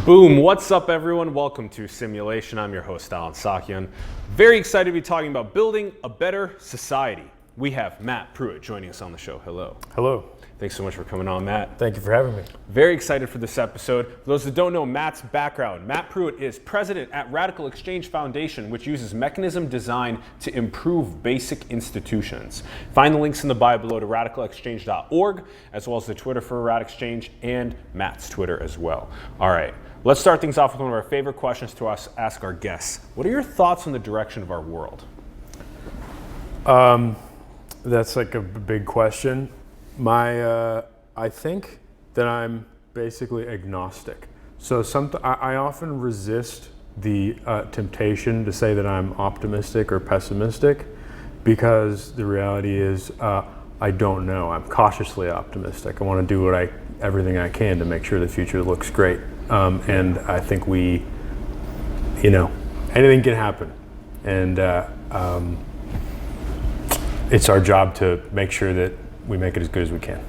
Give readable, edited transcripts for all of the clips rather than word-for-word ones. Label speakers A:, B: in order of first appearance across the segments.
A: Boom, what's up everyone? Welcome to Simulation. I'm your host, Alan Sakyan. Very excited to be talking about building a better society. We have Matt Prewitt joining us on the show. Hello.
B: Hello.
A: Thanks so much for coming on, Matt.
B: Thank you for having me.
A: Very excited for this episode. For those that don't know Matt's background, Matt Prewitt is president at RadicalxChange Foundation, which uses mechanism design to improve basic institutions. Find the links in the bio below to radicalxchange.org, as well as the Twitter for RadicalxChange and Matt's Twitter as well. All right, let's start things off with one of our favorite questions to ask our guests. What are your thoughts on the direction of our world?
B: That's like a big question. I think that I'm basically agnostic. So I often resist the temptation to say that I'm optimistic or pessimistic, because the reality is I don't know. I'm cautiously optimistic. I want to do everything I can to make sure the future looks great. And I think anything can happen. And it's our job to make sure that we make it as good as we can.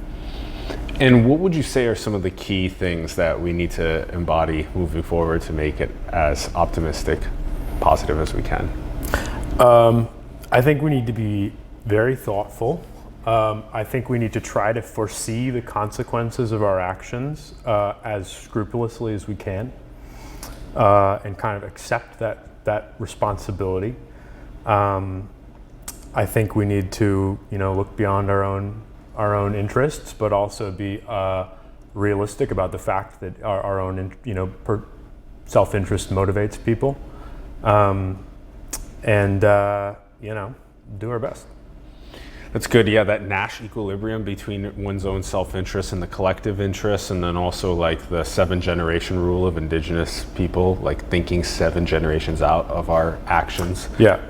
A: And what would you say are some of the key things that we need to embody moving forward to make it as optimistic, positive as we can?
B: I think we need to be very thoughtful. I think we need to try to foresee the consequences of our actions as scrupulously as we can, and kind of accept that responsibility. I think we need to, look beyond our own interests, but also be realistic about the fact that our own, self-interest motivates people, and do our best.
A: That's good. Yeah, that Nash equilibrium between one's own self-interest and the collective interest, and then also like the 7-generation rule of indigenous people, like thinking 7 generations out of our actions.
B: Yeah,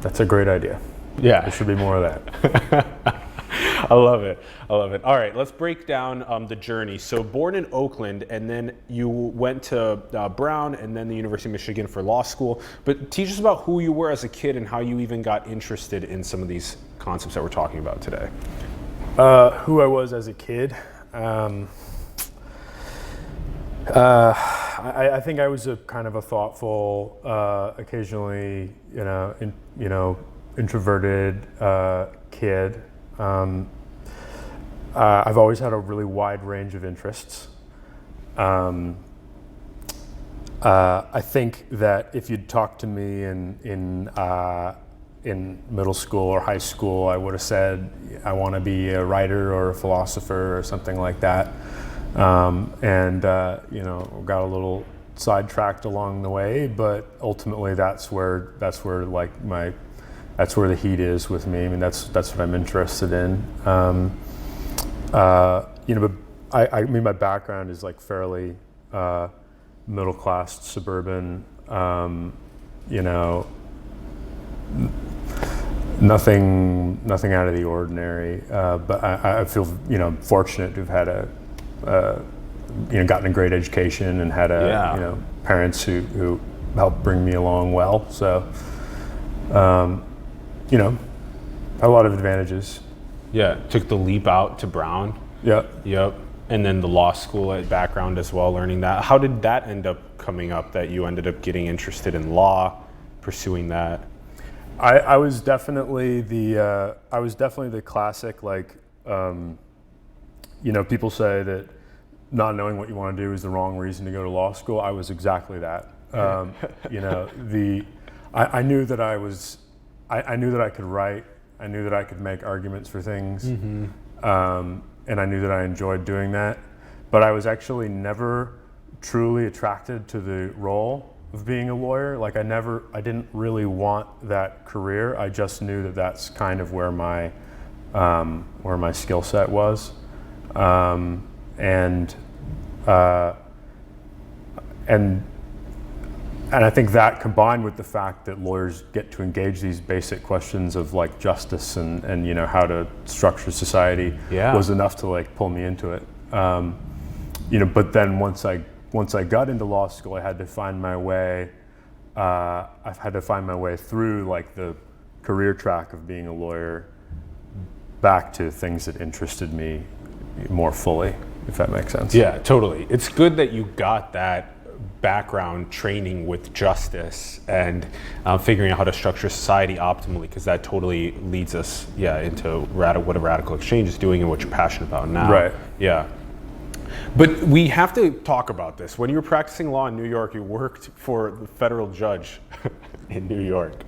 A: that's
B: a great idea.
A: Yeah,
B: there should be more of that.
A: I love it. All right, let's break down the journey. So born in Oakland, and then you went to Brown and then the University of Michigan for law school. But teach us about who you were as a kid and how you even got interested in some of these concepts that we're talking about today.
B: Who I was as a kid. I think I was a kind of a thoughtful, occasionally, introverted kid. I've always had a really wide range of interests. I think that if you'd talked to me in middle school or high school, I would have said I want to be a writer or a philosopher or something like that. Got a little sidetracked along the way, but ultimately that's where the heat is with me. I mean, that's what I'm interested in. But my background is like fairly middle class, suburban. Nothing out of the ordinary. But I feel fortunate to have had gotten a great education and had parents who helped bring me along well. So. A lot of advantages.
A: Yeah, took the leap out to Brown. Yep. And then the law school background as well, learning that. How did that end up coming up, that you ended up getting interested in law, pursuing that?
B: I was definitely the classic, people say that not knowing what you want to do is the wrong reason to go to law school. I was exactly that. I knew that I knew that I could write. I knew that I could make arguments for things, and I knew that I enjoyed doing that. But I was actually never truly attracted to the role of being a lawyer. Like I didn't really want that career. I just knew that that's kind of where my skill set was, and I think that, combined with the fact that lawyers get to engage these basic questions of like justice and how to structure society, was enough to pull me into it. But then once I got into law school, I had to find my way. I've had to find my way through the career track of being a lawyer back to things that interested me more fully, if that makes sense.
A: Yeah, totally. It's good that you got that background training with justice and figuring out how to structure society optimally, because that totally leads us, into what a radical exchange is doing and what you're passionate about now.
B: Right.
A: Yeah. But we have to talk about this. When you were practicing law in New York, you worked for the federal judge in New York.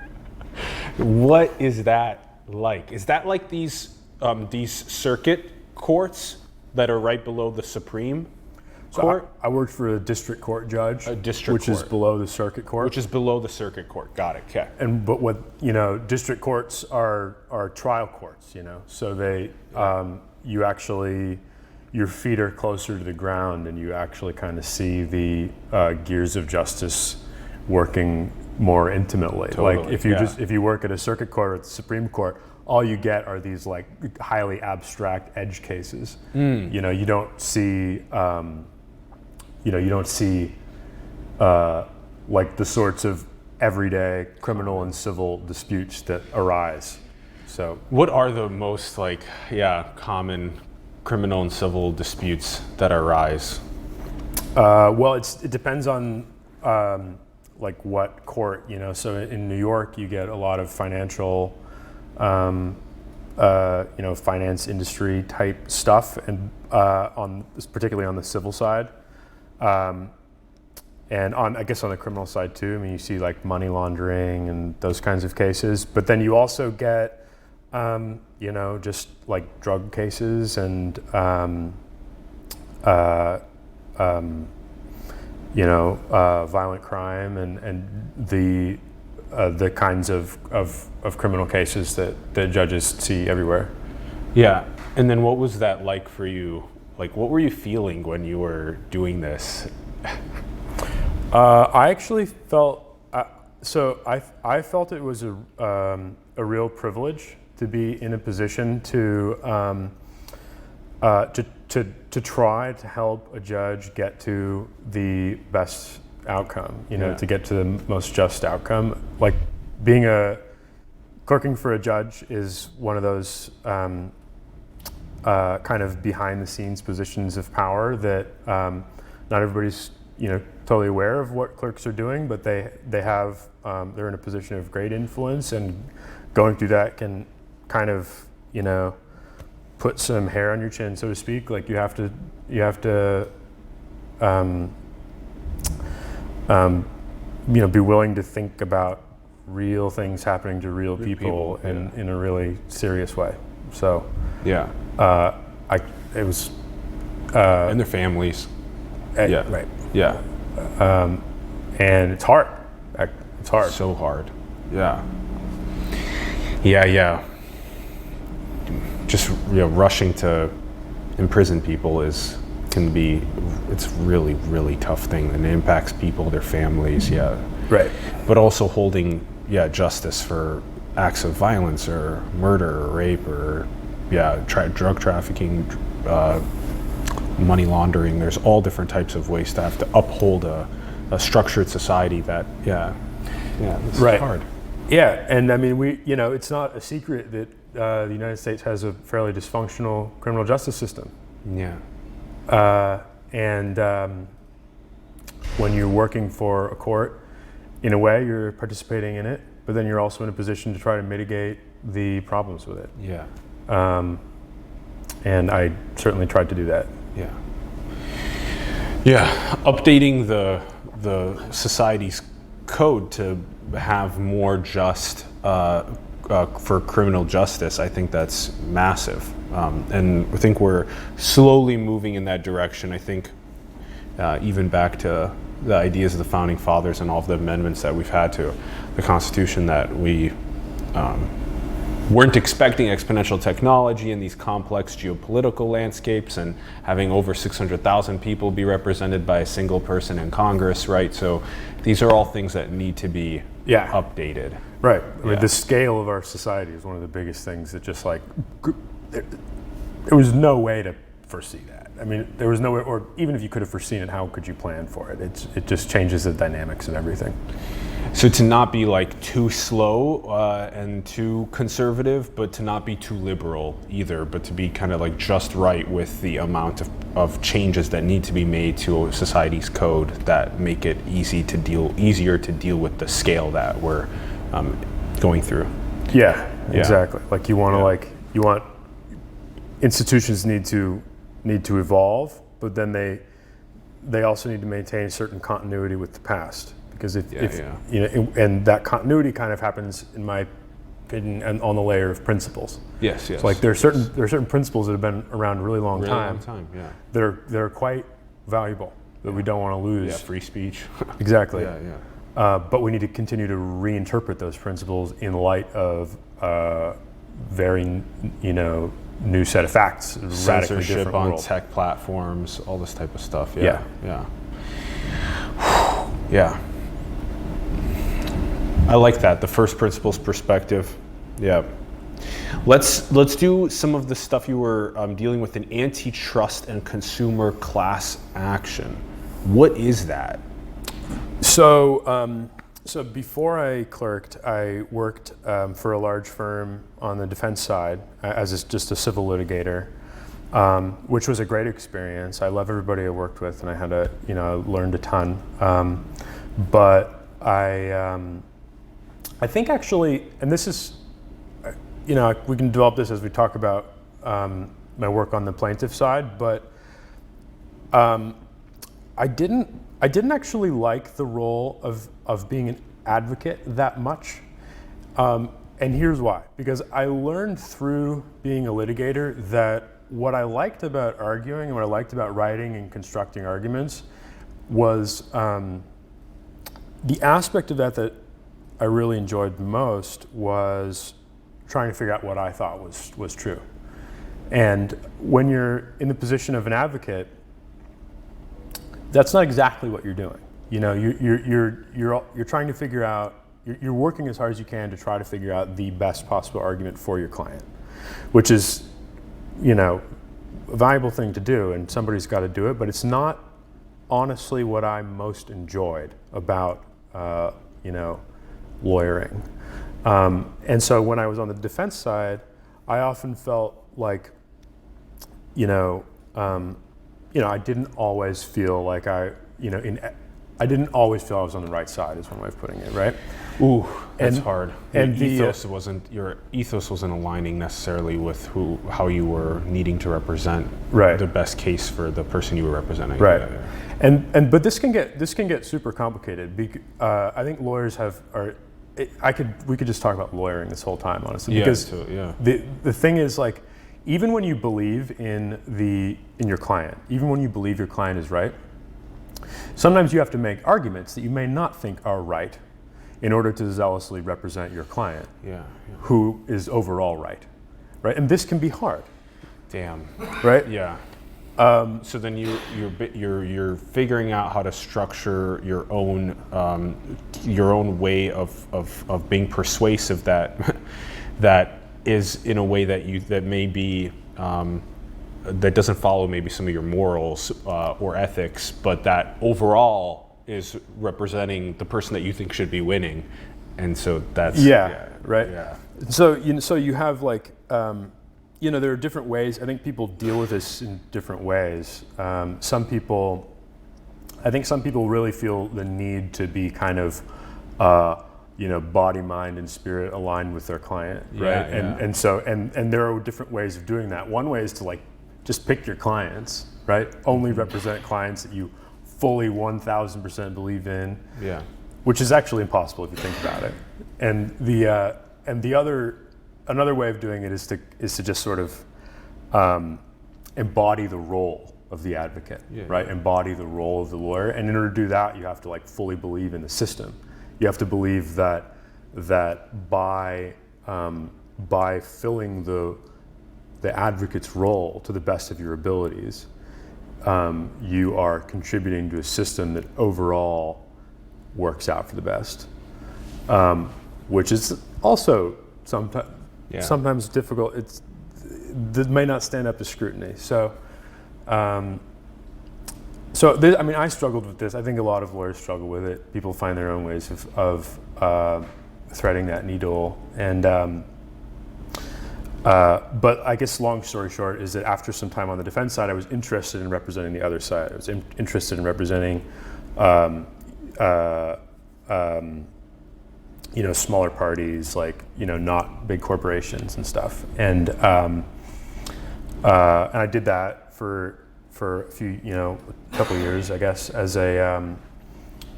A: What is that like? Is that like these circuit courts that are right below the Supreme Court?
B: I worked for a district court judge,
A: which
B: is below the circuit court.
A: Which is below the circuit court. Got it. Okay.
B: But what district courts are trial courts. So they you actually, your feet are closer to the ground, and you actually kind of see the gears of justice working more intimately.
A: Totally,
B: like if you work at a circuit court or at the Supreme Court, all you get are these like highly abstract edge cases. You don't see like the sorts of everyday criminal and civil disputes that arise. So
A: what are the most common criminal and civil disputes that arise?
B: Well, it depends on like what court, So in New York, you get a lot of financial, finance industry type stuff, and particularly on the civil side, and on the criminal side too. I mean, you see like money laundering and those kinds of cases, but then you also get, just like drug cases and violent crime and the kinds of criminal cases that the judges see everywhere.
A: Yeah, and then what was that like for you? Like, what were you feeling when you were doing this?
B: I actually felt I felt it was a real privilege to be in a position to try to help a judge get to the best outcome, to get to the most just outcome. Like clerking for a judge is one of those kind of behind the scenes positions of power that not everybody's totally aware of what clerks are doing, but they're in a position of great influence, and going through that can kind of put some hair on your chin, so to speak. Like you have to be willing to think about real things happening to real people in a really serious way. So it was
A: and their families.
B: Right.
A: Yeah.
B: And it's hard. It's hard.
A: So hard. Yeah. Yeah. Just rushing to imprison people can be it's really, really tough thing, and it impacts people, their families. Yeah.
B: Right.
A: But also holding justice for acts of violence or murder or rape or drug trafficking, money laundering. There's all different types of ways to have to uphold a structured society that this is hard.
B: Yeah, and I mean it's not a secret that the United States has a fairly dysfunctional criminal justice system.
A: Yeah.
B: And when you're working for a court, in a way you're participating in it, but then you're also in a position to try to mitigate the problems with it.
A: Yeah.
B: And I certainly tried to do that.
A: Yeah, updating the society's code to have more just for criminal justice, I think that's massive. And I think we're slowly moving in that direction. I think even back to the ideas of the Founding Fathers and all of the amendments that we've had to the Constitution, that we weren't expecting exponential technology in these complex geopolitical landscapes and having over 600,000 people be represented by a single person in Congress, right? So these are all things that need to be updated.
B: Right. I mean, the scale of our society is one of the biggest things that just like, there was no way to foresee that. I mean, there was no way, or even if you could have foreseen it, how could you plan for it? It just changes the dynamics of everything.
A: So to not be like too slow and too conservative, but to not be too liberal either, but to be kind of like just right with the amount of changes that need to be made to society's code that make it easier to deal with the scale that we're going through.
B: Yeah, exactly. Like you want to institutions need to evolve, but then they also need to maintain a certain continuity with the past. Because and that continuity kind of happens, in my opinion, on the layer of principles.
A: Yes.
B: So like there are certain principles that have been around a really long time.
A: Yeah.
B: That are quite valuable that we don't want to lose.
A: Yeah, free speech.
B: Exactly.
A: Yeah.
B: But we need to continue to reinterpret those principles in light of very new set of facts.
A: Censorship on tech platforms, all this type of stuff. Yeah. I like that, the first principles perspective. Yeah. Let's do some of the stuff you were dealing with in antitrust and consumer class action. What is that?
B: So before I clerked, I worked for a large firm on the defense side as just a civil litigator, which was a great experience. I love everybody I worked with, and I had learned a ton. But I think actually, and this is, we can develop this as we talk about my work on the plaintiff side, but I didn't actually like the role of being an advocate that much. And here's why. Because I learned through being a litigator that what I liked about arguing and what I liked about writing and constructing arguments was the aspect of that I really enjoyed most was trying to figure out what I thought was true. And when you're in the position of an advocate, that's not exactly what you're doing. You're trying to figure out, you're working as hard as you can to try to figure out the best possible argument for your client, which is, a valuable thing to do, and somebody's got to do it, but it's not honestly what I most enjoyed about, lawyering. And so when I was on the defense side, I often felt like, I didn't always feel like I didn't always feel I was on the right side, is one way of putting it, right?
A: Ooh, that's hard.
B: And
A: your ethos wasn't aligning necessarily with how you were needing to represent the best case for the person you were representing.
B: Right. Yeah. But this can get super complicated. I think lawyers we could just talk about lawyering this whole time, honestly. Because the thing is, like, even when you believe in your client, even when you believe your client is right, sometimes you have to make arguments that you may not think are right in order to zealously represent your client, who is overall right? And this can be hard.
A: Damn.
B: Right?
A: Yeah. So then you're figuring out how to structure your own way of being persuasive that is in a way that may be that doesn't follow maybe some of your morals or ethics, but that overall is representing the person that you think should be winning, and so that's
B: right. Yeah. So you have like. There are different ways. I think people deal with this in different ways. Some people really feel the need to be kind of, body, mind, and spirit aligned with their client, right? And there are different ways of doing that. One way is to just pick your clients, right? Only represent clients that you fully 1,000% believe in.
A: Yeah.
B: Which is actually impossible if you think about it. And another way of doing it is to just sort of embody the role of the advocate, right? Embody the role of the lawyer, and in order to do that, you have to fully believe in the system. You have to believe that by filling the advocate's role to the best of your abilities, you are contributing to a system that overall works out for the best, which is also sometimes difficult. That may not stand up to scrutiny. So So I struggled with this. I think a lot of lawyers struggle with it. People find their own ways of threading that needle. And but I guess long story short is that after some time on the defense side, I was interested in representing the other side. I was interested in representing, smaller parties, like, not big corporations and stuff. And I did that for a few, a couple of years, I guess, as a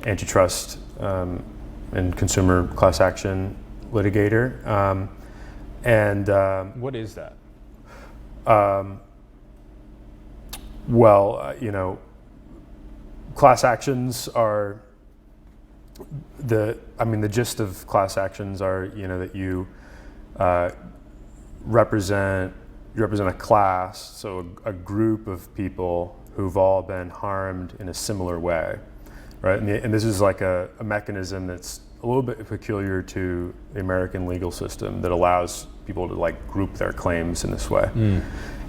B: antitrust and consumer class action litigator.
A: What is that?
B: Class actions are the gist of class actions are, that you represent a class, so a group of people who've all been harmed in a similar way, right? And this is like a mechanism that's a little bit peculiar to the American legal system that allows people to like group their claims in this way.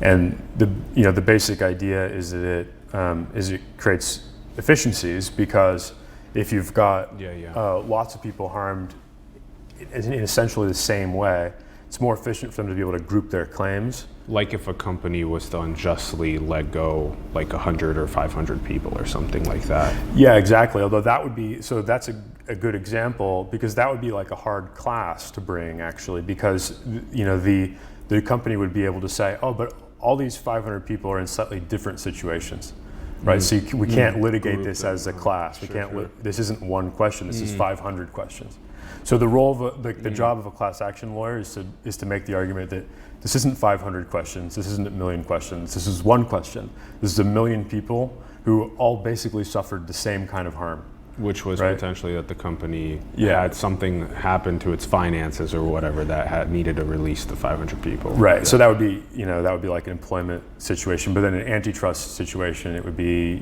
B: And the basic idea is that it creates efficiencies, because if you've got lots of people harmed in essentially the same way, it's more efficient for them to be able to group their claims.
A: Like if a company was to unjustly let go like 100 or 500 people or something like that.
B: Yeah, exactly. Although that's a good example, because that would be like a hard class to bring, actually, because the company would be able to say, oh, but all these 500 people are in slightly different situations, right? So we can't litigate this as a class. We can't. This isn't one question. This is 500 questions. So the role of the job of a class action lawyer is to make the argument that this isn't 500 questions, this isn't a million questions, this is one question. This is a million people who all basically suffered the same kind of harm.
A: Which was
B: right?
A: Potentially that the company had something happen to its finances or whatever that had needed to release the 500 people.
B: Right. Yeah. So that would be like an employment situation. But then an antitrust situation, it would be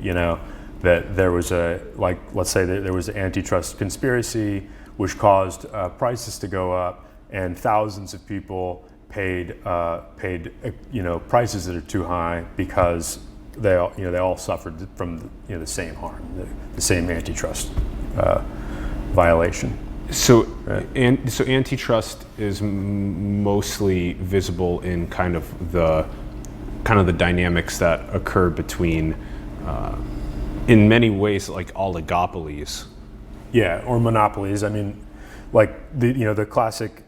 B: that there was let's say that there was an antitrust conspiracy which caused prices to go up, and thousands of people paid prices that are too high because they all suffered from the same harm, the same antitrust violation.
A: So
B: right.
A: So antitrust is mostly visible in kind of the dynamics that occur between, in many ways, like oligopolies.
B: Yeah, or monopolies. I mean, like the classic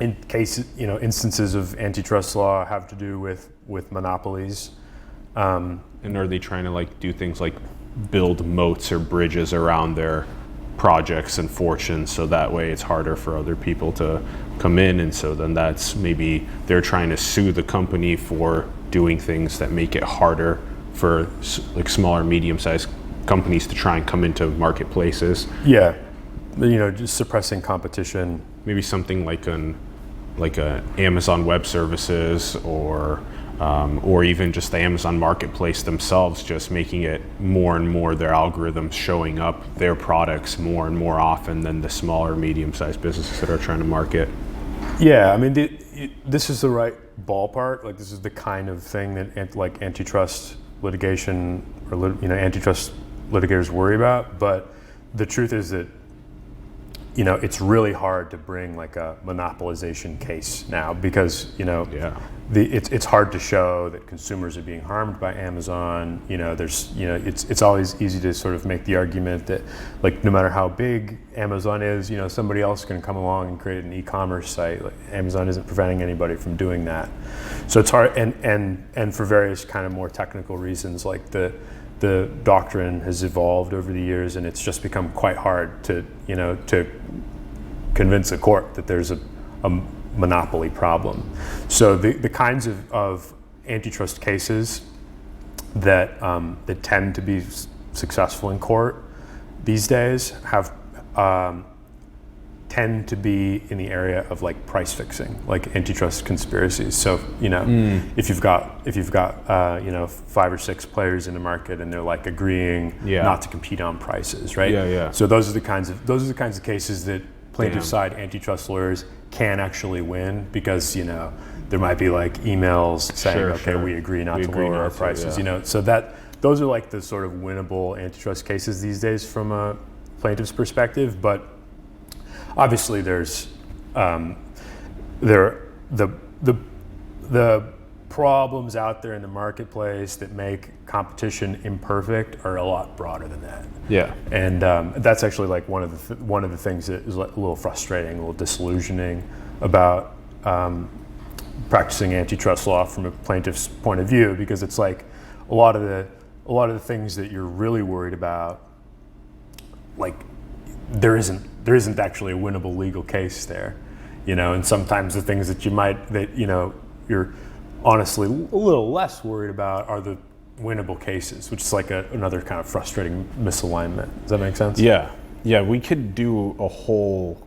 B: instances of antitrust law have to do with monopolies.
A: And are they trying to do things like build moats or bridges around their projects and fortunes, so that way it's harder for other people to come in, and so then that's maybe they're trying to sue the company for doing things that make it harder for smaller, medium-sized companies to try and come into marketplaces.
B: Yeah, just suppressing competition.
A: Maybe something like a Amazon Web Services or even just the Amazon Marketplace themselves, just making it more and more their algorithms showing up their products more and more often than the smaller, medium-sized businesses that are trying to market.
B: Yeah, I mean, this is the right ballpark. Like, this is the kind of thing that antitrust litigation or antitrust litigators worry about. But the truth is that it's really hard to bring like a monopolization case now, because it's hard to show that consumers are being harmed by Amazon. It's always easy to sort of make the argument that no matter how big Amazon is, somebody else can come along and create an e-commerce site. Like, Amazon isn't preventing anybody from doing that. So it's hard, and for various kind of more technical reasons, like the doctrine has evolved over the years, and it's just become quite hard to convince a court that there's a monopoly problem. So the kinds of antitrust cases that tend to be successful in court these days tend to be in the area of price fixing, like antitrust conspiracies. So if you've got 5 or 6 players in the market and they're agreeing not to compete on prices, right?
A: Yeah.
B: So those are the kinds of cases that plaintiff side antitrust lawyers can actually win, because there might be like emails saying,
A: Sure,
B: okay,
A: sure.
B: we agree not
A: We
B: to
A: agree
B: lower
A: not
B: our
A: to,
B: prices,
A: yeah.
B: you know. So those are like the sort of winnable antitrust cases these days from a plaintiff's perspective. But obviously, there's the problems out there in the marketplace that make competition imperfect are a lot broader than that.
A: Yeah.
B: And that's actually like one of the things that is like a little frustrating, a little disillusioning about practicing antitrust law from a plaintiff's point of view, because it's like a lot of the things that you're really worried about, like there isn't actually a winnable legal case there, you know. And sometimes the things that you're honestly a little less worried about are the winnable cases, which is like another kind of frustrating misalignment. Does that make sense?
A: Yeah. We could do a whole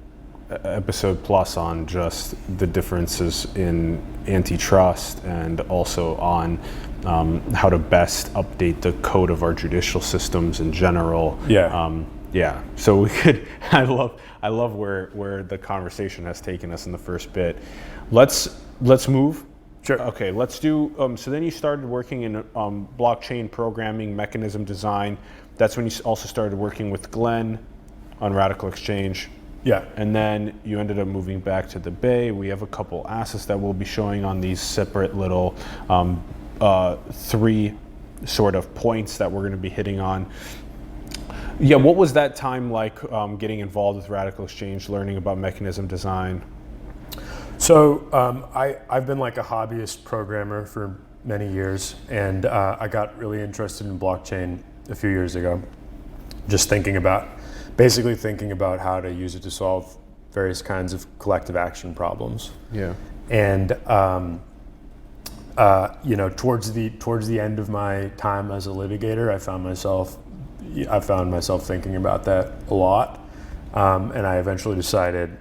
A: episode plus on just the differences in antitrust and also on how to best update the code of our judicial systems in general.
B: Yeah.
A: So we could. I love where the conversation has taken us in the first bit. Let's move.
B: Sure.
A: Okay. Let's do. So then you started working in blockchain programming, mechanism design. That's when you also started working with Glenn on RadicalxChange.
B: Yeah.
A: And then you ended up moving back to the Bay. We have a couple assets that we'll be showing on these separate little 3 sort of points that we're going to be hitting on. Yeah, what was that time like getting involved with RadicalxChange, learning about mechanism design?
B: So I've been like a hobbyist programmer for many years, and I got really interested in blockchain a few years ago, just basically thinking about how to use it to solve various kinds of collective action problems.
A: Yeah.
B: And towards the end of my time as a litigator, I found myself thinking about that a lot, and I eventually decided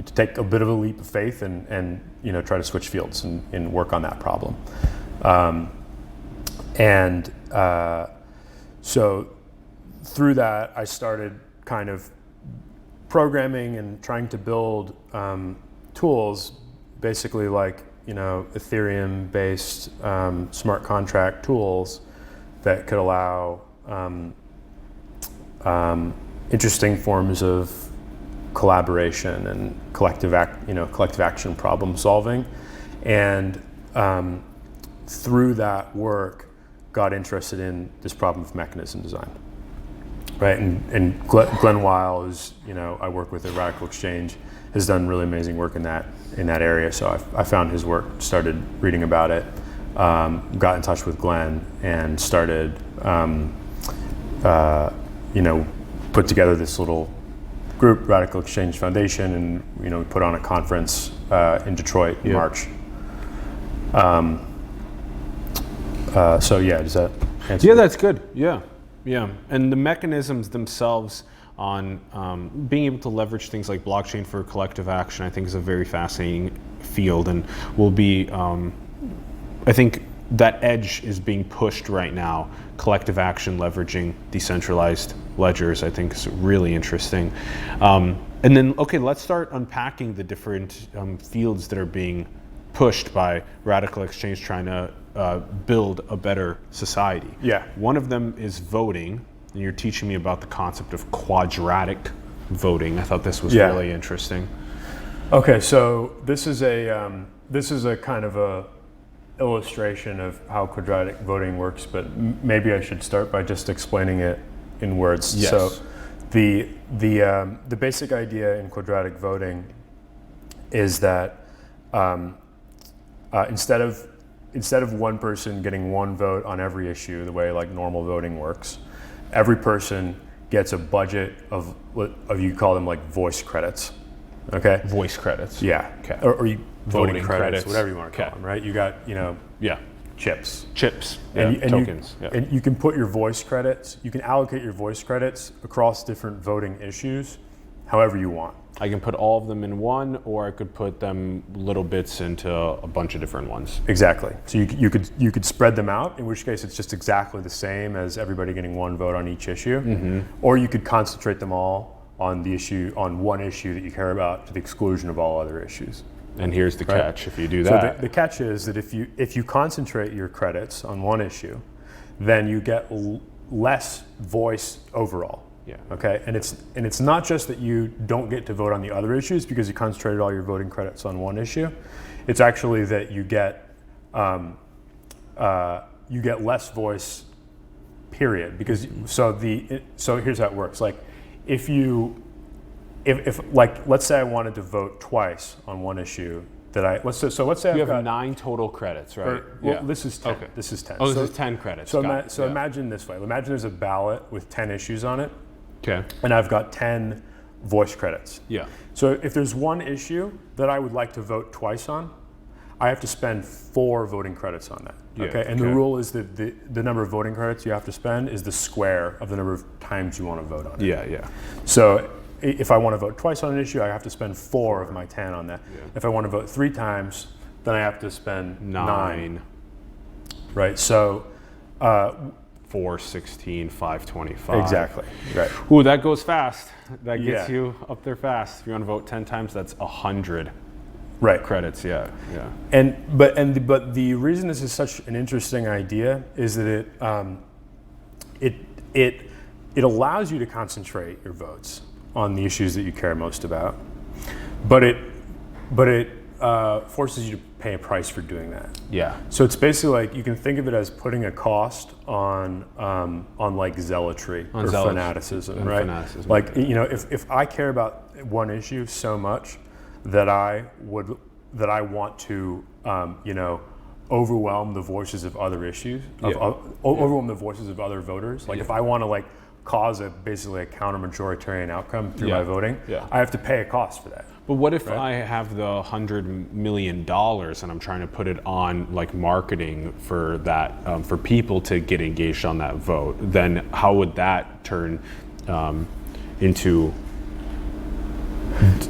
B: to take a bit of a leap of faith and try to switch fields and work on that problem. So through that, I started kind of programming and trying to build tools, basically like Ethereum-based smart contract tools that could allow interesting forms of collaboration and collective action problem solving, and through that work, got interested in this problem of mechanism design. Right, and Glenn Weil, who's I work with at RadicalxChange, has done really amazing work in that area. So I found his work, started reading about it, got in touch with Glenn, and started put together this little group, RadicalxChange Foundation, and we put on a conference in Detroit in March. So yeah, does that answer?
A: Yeah, that's good. Yeah, and the mechanisms themselves on being able to leverage things like blockchain for collective action, I think, is a very fascinating field, and will be. I think that edge is being pushed right now. Collective action leveraging decentralized ledgers, I think, is really interesting. And then, okay, let's start unpacking the different fields that are being pushed by RadicalxChange, trying to build a better society.
B: Yeah.
A: One of them is voting, and you're teaching me about the concept of quadratic voting. I thought this was really interesting.
B: Okay, so this is a kind of a illustration of how quadratic voting works, but maybe I should start by just explaining it in words.
A: Yes.
B: So the basic idea in quadratic voting is that instead of one person getting one vote on every issue, the way like normal voting works, every person gets a budget of you call them like voice credits. Okay.
A: Voice credits.
B: Yeah.
A: Okay.
B: Or you
A: Voting
B: credits,
A: credits,
B: whatever you want to call them, right? You got chips.
A: And tokens.
B: And you can put your voice credits. You can allocate your voice credits across different voting issues, however you want.
A: I can put all of them in one, or I could put them little bits into a bunch of different ones.
B: Exactly. So you could spread them out, in which case it's just exactly the same as everybody getting one vote on each issue. Mm-hmm. Or you could concentrate them all on one issue that you care about, to the exclusion of all other issues.
A: And here's the
B: Right.
A: catch if you do
B: So
A: that.
B: the catch is that if you concentrate your credits on one issue, then you get less voice overall.
A: Yeah.
B: Okay, and it's not just that you don't get to vote on the other issues because you concentrated all your voting credits on one issue. It's actually that you get less voice. Period. Because so here's how it works. Like if like let's say I wanted to vote twice on one issue let's say
A: You
B: I've
A: have
B: got
A: 9 total credits, right?
B: this is 10.
A: Okay.
B: This is 10.
A: Oh, this is 10 credits.
B: So,
A: Got it. Yeah.
B: imagine this way. Imagine there's a ballot with 10 issues on it,
A: Okay.
B: and I've got 10 voice credits.
A: Yeah.
B: So if there's one issue that I would like to vote twice on, I have to spend 4 voting credits on that.
A: Yeah,
B: Okay. And the
A: okay.
B: rule is that the number of voting credits you have to spend is the square of the number of times you want to vote on it.
A: Yeah, yeah.
B: So if I want to vote twice on an issue, I have to spend 4 of my 10 on that.
A: Yeah.
B: If I want to vote 3 times, then I have to spend 9.
A: 9,
B: Right. So
A: 4, 16, 5, 25.
B: exactly. Right.
A: Ooh, that goes fast. That gets
B: Yeah.
A: you up there fast. If you want to vote 10 times, that's 100
B: Right.
A: credits. Yeah, yeah.
B: But the reason this is such an interesting idea is that it allows you to concentrate your votes on the issues that you care most about, but it forces you to pay a price for doing that.
A: Yeah.
B: So it's basically like you can think of it as putting a cost on like zealotry or fanaticism,
A: and
B: right?
A: fanaticism,
B: Like
A: right.
B: if I care about one issue so much that I want to overwhelm the voices of other issues, overwhelm the voices of other voters. Like if I want to like cause basically a counter-majoritarian outcome through my voting, I have to pay a cost for that.
A: But what if I have the $100 million and I'm trying to put it on like marketing for that, for people to get engaged on that vote? Then how would that turn into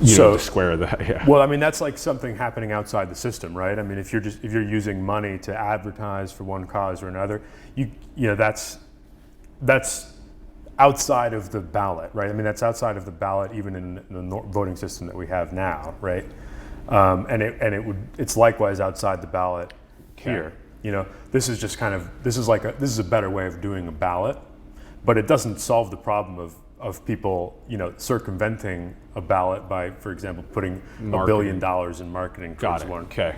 A: the square of that? Yeah.
B: Well, I mean, that's like something happening outside the system, right? I mean, if you're using money to advertise for one cause or another, that's outside of the ballot, right? I mean, that's outside of the ballot, even in the voting system that we have now, right? It's likewise outside the ballot here. This is just this is a better way of doing a ballot, but it doesn't solve the problem of people, circumventing a ballot by, for example, putting $1 billion in marketing towards one.
A: Okay.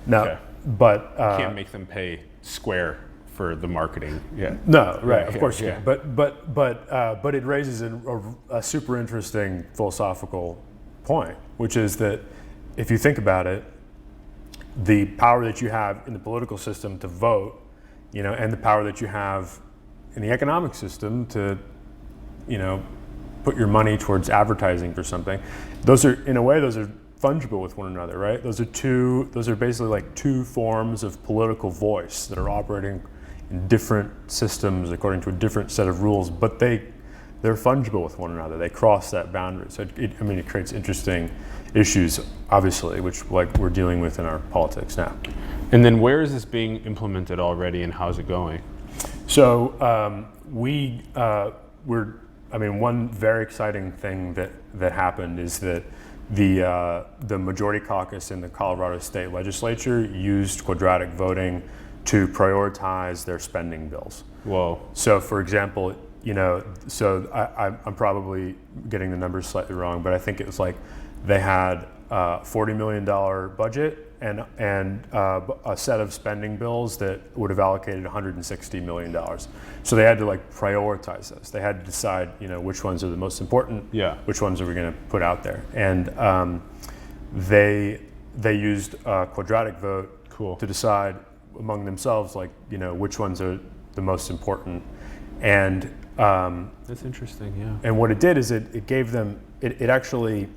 B: No,
A: Okay.
B: but
A: Can't make them pay square for the marketing. Yeah.
B: no, right?
A: Yeah,
B: Of course you
A: yeah.
B: can. But it raises a super interesting philosophical point, which is that if you think about it, the power that you have in the political system to vote, and the power that you have in the economic system to, put your money towards advertising for something, those are fungible with one another, right? Those are basically like 2 forms of political voice that are operating in different systems according to a different set of rules, but they're fungible with one another. They cross that boundary. So it creates interesting issues, obviously, which like we're dealing with in our politics now.
A: And then where is this being implemented already, and how's it going?
B: So one very exciting thing that happened is that the majority caucus in the Colorado State Legislature used quadratic voting to prioritize their spending bills.
A: Whoa.
B: So, for example, I'm probably getting the numbers slightly wrong, but I think it was like they had a $40 million budget and a set of spending bills that would have allocated $160 million. So they had to like prioritize those. They had to decide, which ones are the most important, which ones are we going to put out there. And they used a quadratic vote to decide among themselves, like, which ones are the most important. And
A: that's interesting, yeah.
B: And what it did is it gave them, it actually,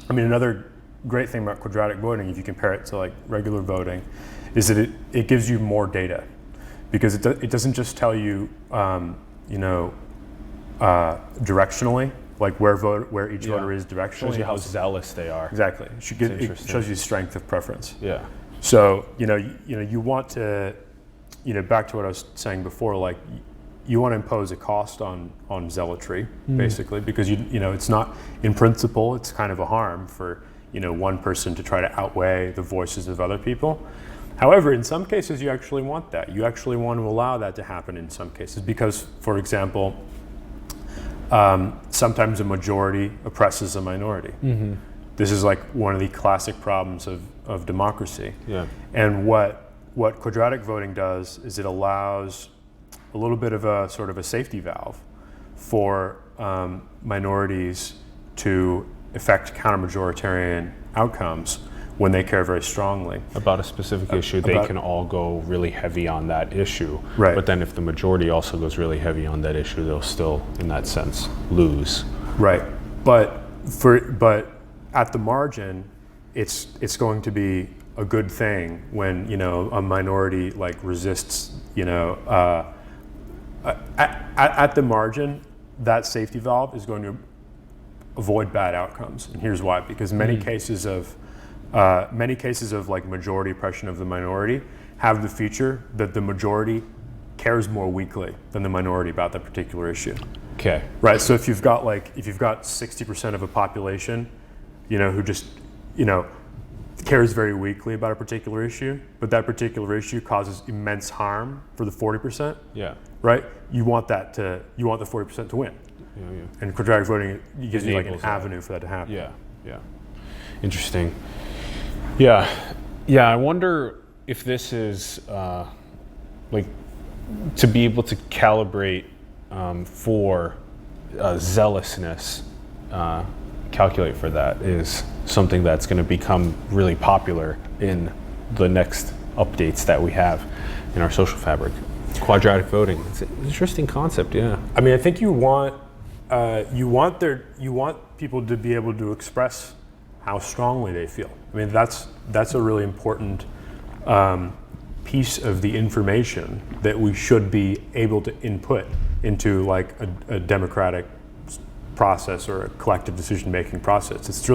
B: another great thing about quadratic voting, if you compare it to like regular voting, is that it gives you more data, because it doesn't just tell you, directionally, like where each voter is directionally.
A: Shows you how zealous they are.
B: Exactly. It shows you strength of preference.
A: Yeah.
B: So you want to, back to what I was saying before, like you want to impose a cost on zealotry, basically, because it's not, in principle, it's kind of a harm for one person to try to outweigh the voices of other people. However, in some cases, you actually want that. You actually want to allow that to happen in some cases because, for example, sometimes a majority oppresses a minority. Mm-hmm. This is like one of the classic problems of democracy. Yeah. And what quadratic voting does is it allows a little bit of a sort of a safety valve for minorities to effect counter-majoritarian outcomes when they care very strongly
A: about a specific issue. They can all go really heavy on that issue.
B: Right.
A: But then if the majority also goes really heavy on that issue, they'll still, in that sense, lose.
B: Right. But at the margin, it's going to be a good thing when a minority like resists. At the margin, that safety valve is going to avoid bad outcomes, and here's why: because many cases of like majority oppression of the minority have the feature that the majority cares more weakly than the minority about that particular issue.
A: Okay.
B: Right. So if you've got 60% of a population, who just cares very weakly about a particular issue, but that particular issue causes immense harm for the 40%.
A: Yeah.
B: Right. You want the 40% to win. Yeah. And quadratic voting gives you like an avenue for that to happen.
A: Yeah. Yeah. Interesting. Yeah. Yeah. I wonder if this is like to be able to calibrate for zealousness. Calculate for that is something that's going to become really popular in the next updates that we have in our social fabric. Quadratic voting. It's an interesting concept, yeah.
B: I mean, I think you want people to be able to express how strongly they feel. I mean, that's a really important piece of the information that we should be able to input into like a democratic process or a collective decision-making process. It's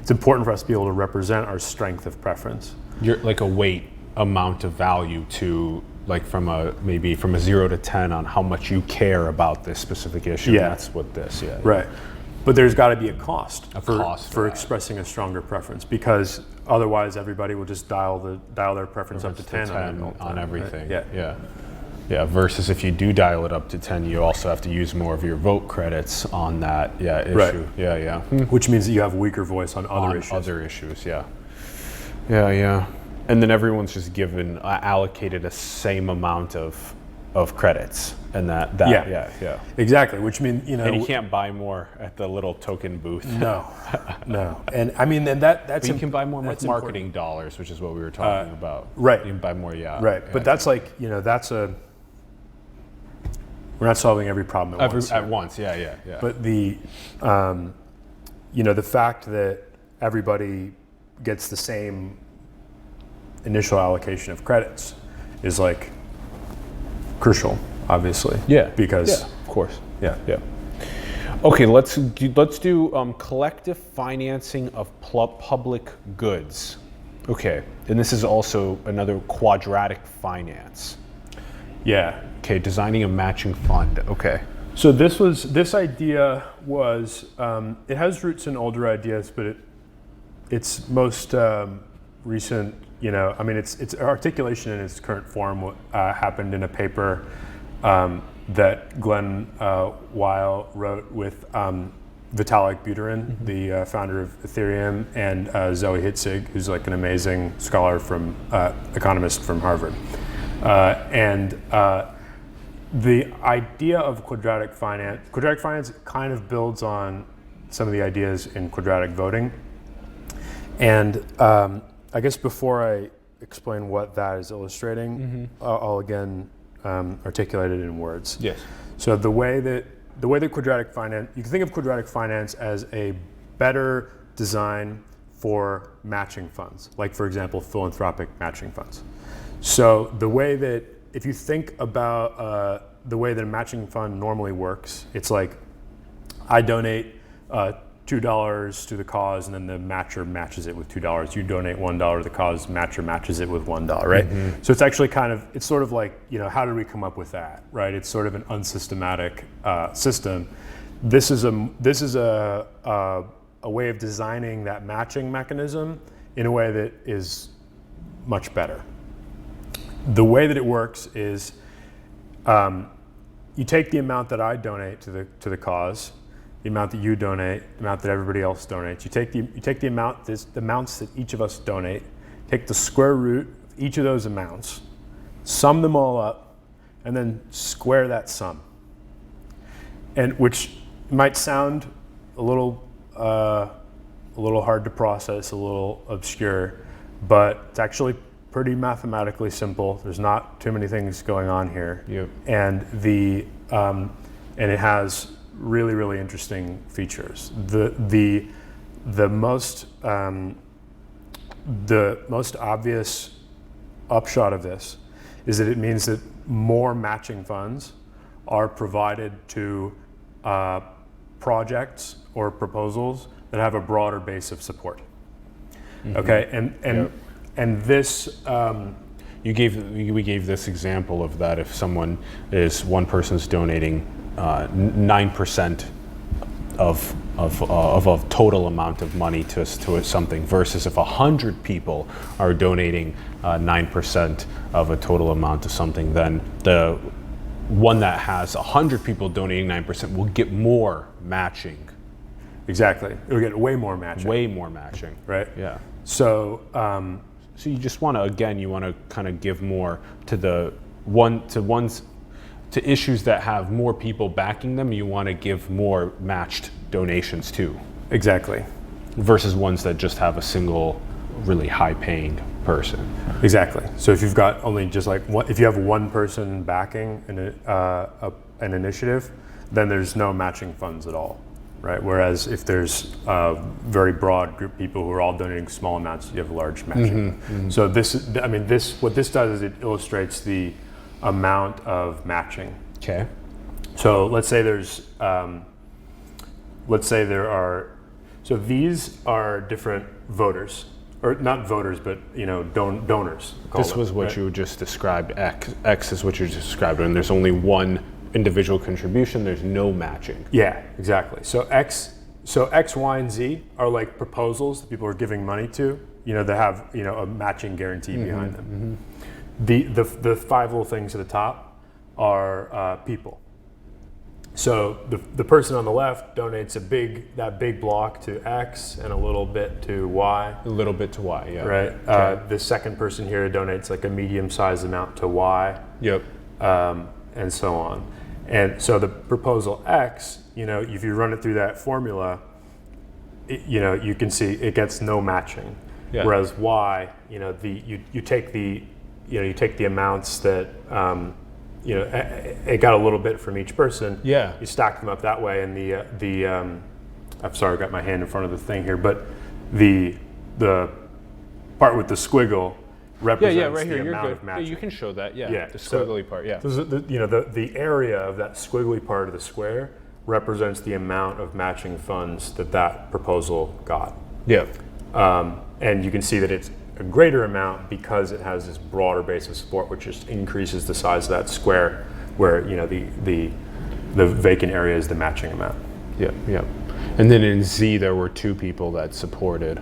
B: important for us to be able to represent our strength of preference.
A: You're like a weight amount of value to like from a 0 to 10 on how much you care about this specific issue.
B: Yeah.
A: That's what this, yeah.
B: Right. But there's got to be a cost
A: for
B: expressing a stronger preference, because otherwise everybody will just dial their preference up to 10
A: on everything.
B: Right?
A: Yeah. Yeah, versus if you do dial it up to 10, you also have to use more of your vote credits on that issue.
B: Right.
A: Yeah.
B: Which means that you have a weaker voice on other issues.
A: Yeah. Yeah. And then everyone's just given, allocated a same amount of credits. And that. Yeah.
B: Exactly, which means,
A: And you can't buy more at the little token booth.
B: No. And I mean, and that's...
A: But you can buy more with marketing dollars, which is what we were talking about.
B: Right.
A: You can buy more, yeah.
B: Right, but that's like, we're not solving every problem at once.
A: At once, yeah.
B: But the fact that everybody gets the same initial allocation of credits is like crucial, obviously.
A: Yeah.
B: Because
A: of course.
B: Yeah.
A: Okay, let's do collective financing of public goods. Okay, and this is also another quadratic finance.
B: Yeah.
A: Okay, designing a matching fund. Okay.
B: So this idea was it has roots in older ideas, but its most recent, its articulation in its current form happened in a paper that Glenn Weil wrote with Vitalik Buterin, the founder of Ethereum, and Zoe Hitzig, who's like an amazing scholar economist from Harvard. The idea of quadratic finance kind of builds on some of the ideas in quadratic voting. And I guess before I explain what that is illustrating, I'll again articulate it in words.
A: Yes.
B: So the way that quadratic finance, you can think of quadratic finance as a better design for matching funds, like for example, philanthropic matching funds. So the way that, if you think about the way that a matching fund normally works, it's like I donate $2 to the cause, and then the matcher matches it with $2. You donate $1 to the cause, matcher matches it with $1, right? Mm-hmm. So it's actually it's sort of like, how did we come up with that, right? It's sort of an unsystematic system. This is a a way of designing that matching mechanism in a way that is much better. The way that it works is you take the amount that I donate to the cause, the amount that you donate, the amount that everybody else donates. You take the amounts that each of us donate, take the square root of each of those amounts, sum them all up, and then square that sum. And which might sound a little hard to process, a little obscure, but it's actually pretty mathematically simple. There's not too many things going on here.
A: Yep.
B: And and it has really, really interesting features. The most obvious upshot of this is that it means that more matching funds are provided to projects or proposals that have a broader base of support. Mm-hmm. Okay, and this
A: we gave this example of that. If one person's donating 9% of a total amount of money to something, versus if 100 people are donating 9% of a total amount to something, then the one that has 100 people donating 9% will get more matching.
B: Exactly, it'll get way more matching.
A: Way more matching.
B: Right.
A: Yeah.
B: So
A: so you just want to kind of give more to to issues that have more people backing them. You want to give more matched donations to.
B: Exactly.
A: Versus ones that just have a single really high paying person.
B: Exactly. So if you've got only just like if you have one person backing an initiative, then there's no matching funds at all, right? Whereas if there's a very broad group of people who are all donating small amounts, you have large matching. Mm-hmm, mm-hmm. So what this does is it illustrates the amount of matching.
A: Okay.
B: So let's say these are different voters. Or not voters, but donors.
A: This was what you just described. X is what you just described, and there's only one individual contribution. There's no matching.
B: Yeah, exactly. So X, Y, and Z are like proposals that people are giving money to. That have a matching guarantee mm-hmm, behind them. Mm-hmm. The five little things at the top are people. So the person on the left donates that big block to X and a little bit to Y.
A: A little bit to Y, yeah.
B: Right. Okay. The second person here donates like a medium-sized amount to Y.
A: Yep.
B: And so on. And so the proposal X, if you run it through that formula, you can see it gets no matching. Yeah. Whereas Y, you take the amounts that. It got a little bit from each person.
A: Yeah.
B: You stack them up that way, and I'm sorry, I got my hand in front of the thing here, but the part with the squiggle represents
A: right here.
B: the
A: You're
B: amount
A: good.
B: of matching.
A: Yeah, you can show that. Yeah.
B: Yeah.
A: The squiggly part. Yeah.
B: The area of that squiggly part of the square represents the amount of matching funds that proposal got.
A: Yeah.
B: And you can see that it's a greater amount because it has this broader base of support, which just increases the size of that square, where the vacant area is the matching amount.
A: Yeah, yeah. And then in Z, there were two people that supported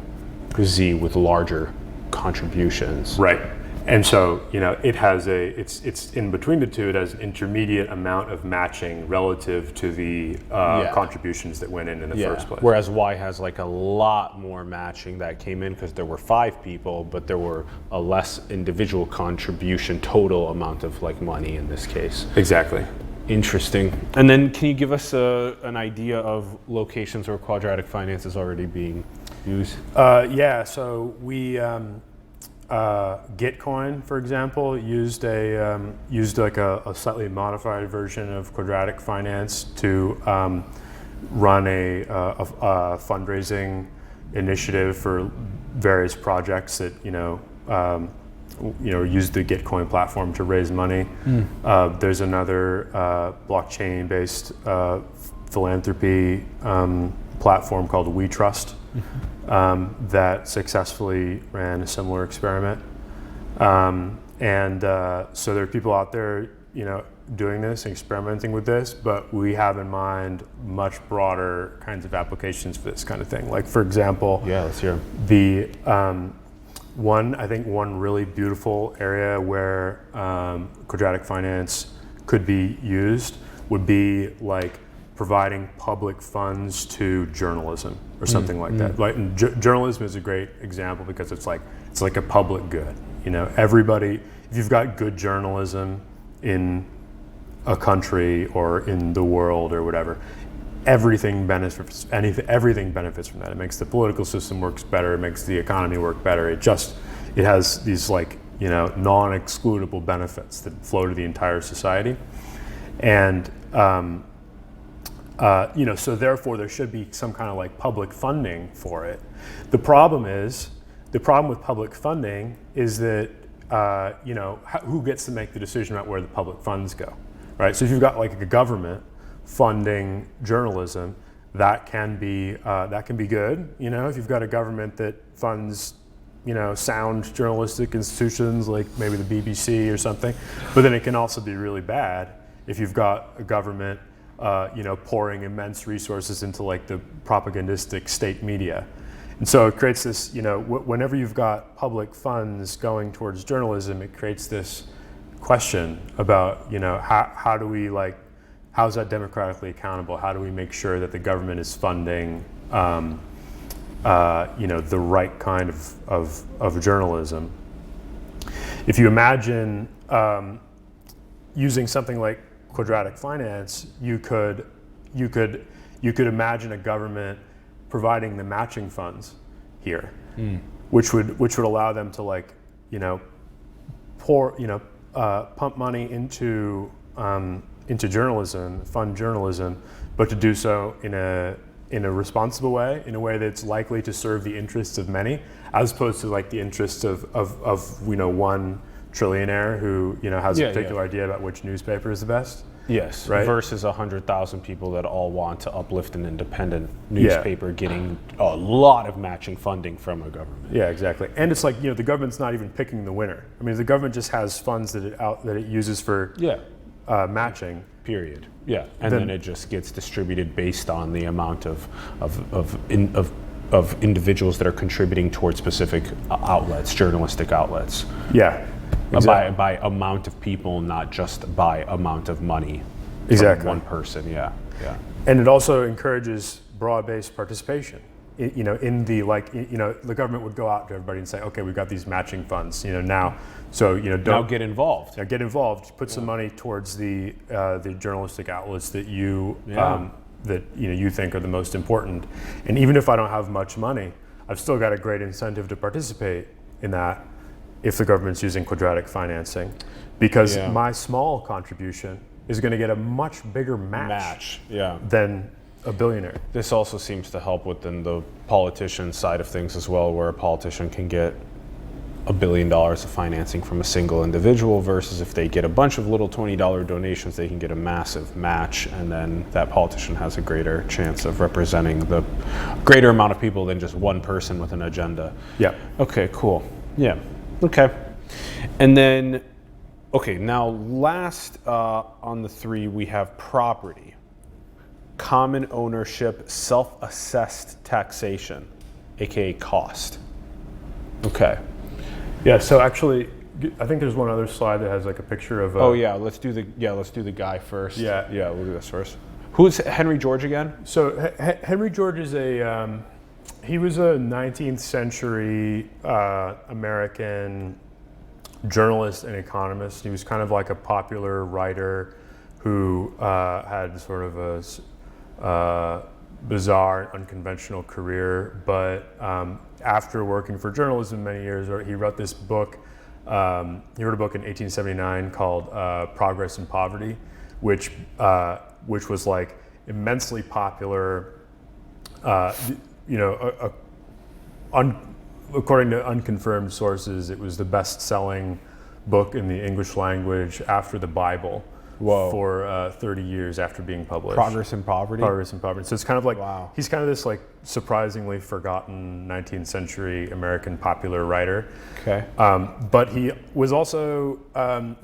A: Z with larger contributions.
B: Right. And so it has it's in between the two. It has an intermediate amount of matching relative to the contributions that went in the first place.
A: Whereas Y has like a lot more matching that came in because there were 5 people, but there were a less individual contribution total amount of like money in this case.
B: Exactly.
A: Interesting. And then can you give us an idea of locations where quadratic finance is already being used?
B: So we. Gitcoin, for example, used like a slightly modified version of Quadratic Finance to run a fundraising initiative for various projects that use the Gitcoin platform to raise money. There's another blockchain-based philanthropy platform called We Trust. That successfully ran a similar experiment. So there are people out there, doing this, experimenting with this, but we have in mind much broader kinds of applications for this kind of thing. Like, for example,
A: let's hear.
B: The one really beautiful area where quadratic finance could be used would be like providing public funds to journalism or something like that. Like, journalism is a great example because it's like a public good. You know, everybody, if you've got good journalism in a country or in the world or whatever, everything benefits from that. It makes the political system works better, it makes the economy work better. It has these, like, you know, non-excludable benefits that flow to the entire society. And you know, so therefore there should be some kind of like public funding for it. The problem with public funding is that you know, who gets to make the decision about where the public funds go, right? So if you've got like a government funding journalism, that can be good. You know, if you've got a government that funds, you know, sound journalistic institutions like maybe the BBC or something, but then it can also be really bad if you've got a government, you know, pouring immense resources into like the propagandistic state media. And so it creates this, you know, whenever you've got public funds going towards journalism, it creates this question about, you know, how do we, like, how's that democratically accountable? How do we make sure that the government is funding, you know, the right kind of journalism? If you imagine using something like quadratic finance, you could imagine a government providing the matching funds here, which would allow them to, like, you know, pump money into journalism, fund journalism, but to do so in a responsible way, in a way that's likely to serve the interests of many, as opposed to like the interests of you know, one trillionaire who, you know, has a particular idea about which newspaper is the best.
A: Yes,
B: right?
A: Versus 100,000 people that all want to uplift an independent newspaper getting a lot of matching funding from a government.
B: Yeah, exactly. And it's like, you know, the government's not even picking the winner. I mean, the government just has funds that it uses for matching.
A: Period. Yeah, and then it just gets distributed based on the amount of individuals that are contributing towards specific outlets, journalistic outlets.
B: Yeah. Exactly.
A: By amount of people, not just by amount of money.
B: Exactly.
A: From one person, yeah.
B: And it also encourages broad-based participation. You know, in the, like, you know, the government would go out to everybody and say, okay, we've got these matching funds, you know, now, so, you know,
A: now get involved.
B: Now get involved. Put some money towards the journalistic outlets that you that, you know, you think are the most important. And even if I don't have much money, I've still got a great incentive to participate in that if the government's using quadratic financing, because my small contribution is going to get a much bigger match than a billionaire.
A: This also seems to help within the politician side of things as well, where a politician can get $1 billion of financing from a single individual, versus if they get a bunch of little $20 donations, they can get a massive match, and then that politician has a greater chance of representing the greater amount of people than just one person with an agenda.
B: Yeah.
A: Okay, cool. Yeah. Okay. And then, okay, now last on the three, we have property, common ownership, self-assessed taxation, aka cost. Okay.
B: Yeah, so actually, I think there's one other slide that has like a picture of
A: let's do the guy first.
B: Yeah.
A: We'll do this first. Who's Henry George again?
B: So Henry George is he was a 19th century American journalist and economist. He was kind of like a popular writer who had sort of a bizarre, unconventional career. But after working for journalism many years, he wrote this book. He wrote a book in 1879 called Progress and Poverty, which was like immensely popular. You know, according to unconfirmed sources, it was the best-selling book in the English language after the Bible. for 30 years after being published.
A: Progress in Poverty?
B: Progress in Poverty. So it's kind of like,
A: Wow.
B: he's kind of this like surprisingly forgotten 19th century American popular writer.
A: Okay.
B: But he was also,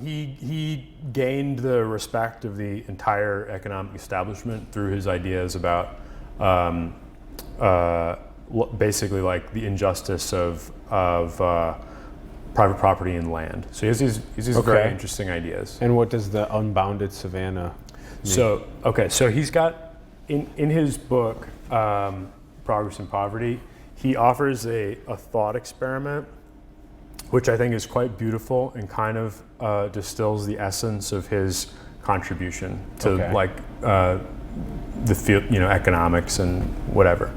B: he gained the respect of the entire economic establishment through his ideas about basically like the injustice of private property and land. So he has these very interesting ideas.
A: And what does the unbounded savanna mean?
B: So he's got, in his book, Progress in Poverty, he offers a thought experiment, which I think is quite beautiful and kind of distills the essence of his contribution to like the field, economics and whatever.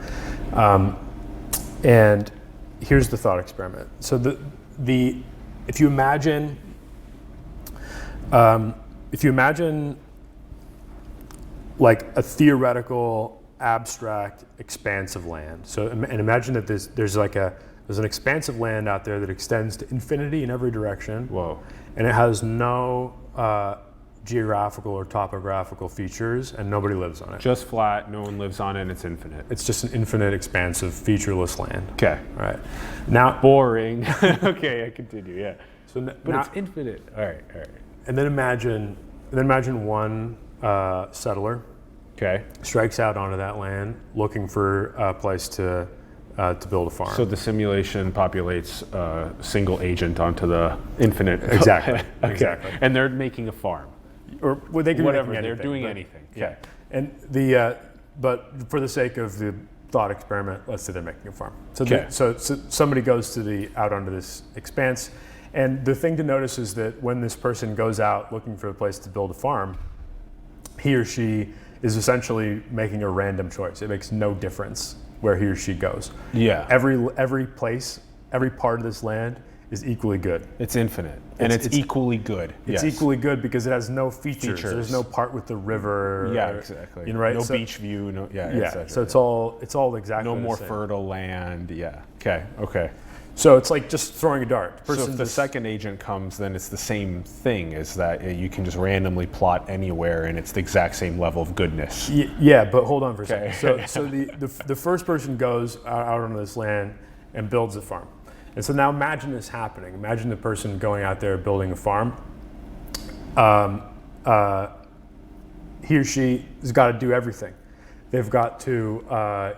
B: And here's the thought experiment. So if you imagine like a theoretical, abstract expanse of land. So and imagine that there's an expanse of land out there that extends to infinity in every direction.
A: Whoa.
B: And it has no geographical or topographical features, and nobody lives on it.
A: Just flat, no one lives on it, and it's infinite.
B: It's just an infinite expanse of featureless land.
A: Okay.
B: All right. Now,
A: boring. Okay, I continue. Yeah.
B: So
A: but
B: now,
A: it's infinite. All right.
B: And then imagine one settler.
A: Okay.
B: Strikes out onto that land, looking for a place to build a farm.
A: So the simulation populates a single agent onto the infinite.
B: Exactly.
A: Okay.
B: Exactly.
A: And they're making a farm.
B: Or well, they can
A: Whatever.
B: be
A: They're doing anything.
B: Yeah. And but for the sake of the thought experiment, let's say they're making a farm. So somebody goes out onto this expanse, and the thing to notice is that when this person goes out looking for a place to build a farm, he or she is essentially making a random choice. It makes no difference where he or she goes.
A: Yeah.
B: Every place, every part of this land is equally good.
A: It's infinite. And it's equally good.
B: It's equally good because it has no features. There's no part with the river.
A: Yeah, exactly.
B: Right?
A: No beach view. No. Yeah.
B: Yeah.
A: Exactly.
B: So it's all exactly
A: no
B: the
A: more
B: same.
A: fertile land. Yeah. Okay.
B: So it's like just throwing a dart.
A: So if the second agent comes, then it's the same thing. Is that you can just randomly plot anywhere, and it's the exact same level of goodness.
B: Yeah, but hold on for a second. So the first person goes out onto this land and builds a farm. And so now imagine this happening. Imagine the person going out there building a farm. He or she has got to do everything. They've got to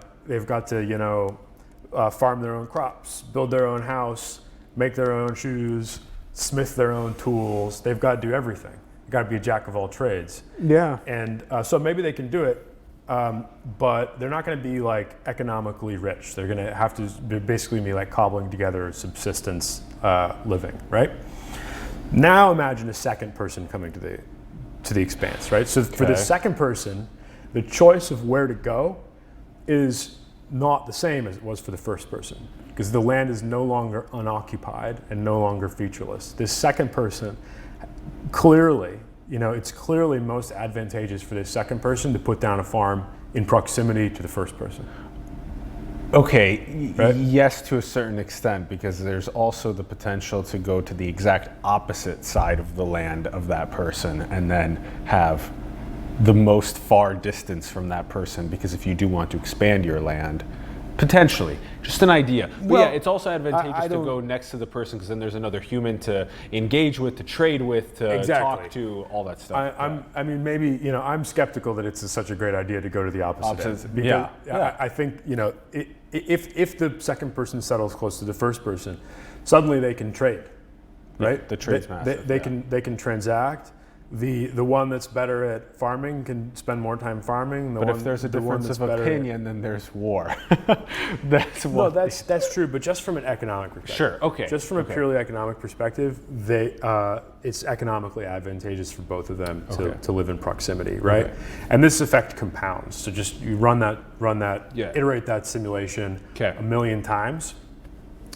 B: farm their own crops, build their own house, make their own shoes, smith their own tools. They've got to do everything. You've got to be a jack of all trades.
A: Yeah.
B: And so maybe they can do it, but they're not going to be like economically rich. They're going to have to basically be like cobbling together subsistence living, right? Now imagine a second person coming to the expanse, right? So for the second person, the choice of where to go is not the same as it was for the first person, because the land is no longer unoccupied and no longer featureless. This second person, clearly, it's clearly most advantageous for this second person to put down a farm in proximity to the first person.
A: Okay,
B: right?
A: Yes, to a certain extent, because there's also the potential to go to the exact opposite side of the land of that person and then have the most far distance from that person, because if you do want to expand your land, potentially, just an idea. But yeah, it's also advantageous to go next to the person, because then there's another human to engage with, to trade with, to talk to, all that stuff.
B: I mean, maybe, I'm skeptical that it's such a great idea to go to the opposite end. Because I think, if the second person settles close to the first person, suddenly they can trade, right?
A: The trade's massive.
B: They can transact. The one that's better at farming can spend more time farming.
A: But if there's a difference of opinion, then there's war.
B: That's true. But just from an economic perspective.
A: Sure. Okay.
B: Just from a purely economic perspective, it's economically advantageous for both of them to live in proximity, right? Okay. And this effect compounds. So just you iterate that simulation a million times,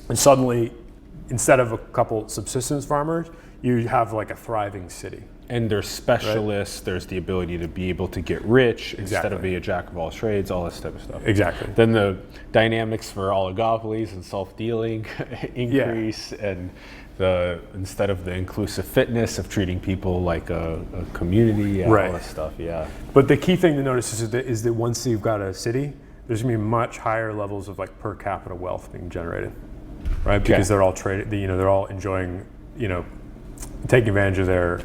B: and suddenly, instead of a couple subsistence farmers, you have like a thriving city.
A: And there's specialists, there's the ability to be able to get rich instead of be a jack of all trades, all this type of stuff.
B: Exactly.
A: Then the dynamics for oligopolies and self-dealing increase, and instead of the inclusive fitness of treating people like a community, all that stuff,
B: But the key thing to notice is that once you've got a city, there's gonna be much higher levels of like per capita wealth being generated, right? Because they're all traded, they're all enjoying, taking advantage of their,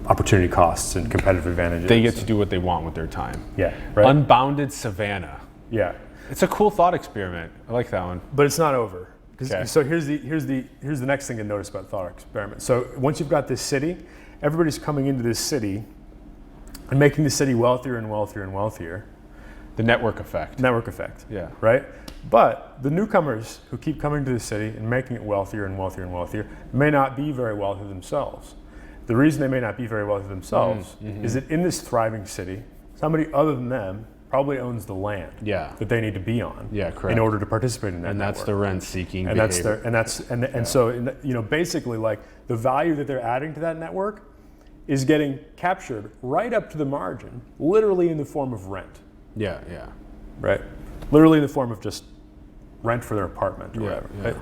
B: opportunity costs and competitive advantages.
A: They get to do what they want with their time.
B: Yeah, right.
A: Unbounded Savannah.
B: Yeah.
A: It's a cool thought experiment. I like that one.
B: But it's not over. So here's the next thing to notice about thought experiment. So once you've got this city, everybody's coming into this city and making the city wealthier and wealthier and wealthier.
A: The network effect.
B: Network effect.
A: Yeah.
B: Right? But the newcomers who keep coming to the city and making it wealthier and wealthier and wealthier may not be very wealthy themselves. The reason they may not be very wealthy themselves is that in this thriving city, somebody other than them probably owns the land that they need to be on in order to participate in that network.
A: That's the rent-seeking
B: and
A: behavior.
B: So basically, like, the value that they're adding to that network is getting captured right up to the margin, literally in the form of rent.
A: Yeah.
B: Right? Literally in the form of just rent for their apartment or whatever.
A: Yeah.
B: Right?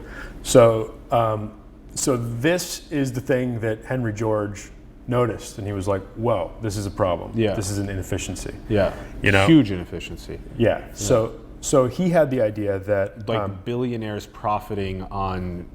B: So this is the thing that Henry George noticed, and he was like, whoa, this is a problem.
A: Yeah.
B: This is an inefficiency.
A: Yeah. Huge inefficiency.
B: Yeah. So he had the idea that
A: billionaires profiting on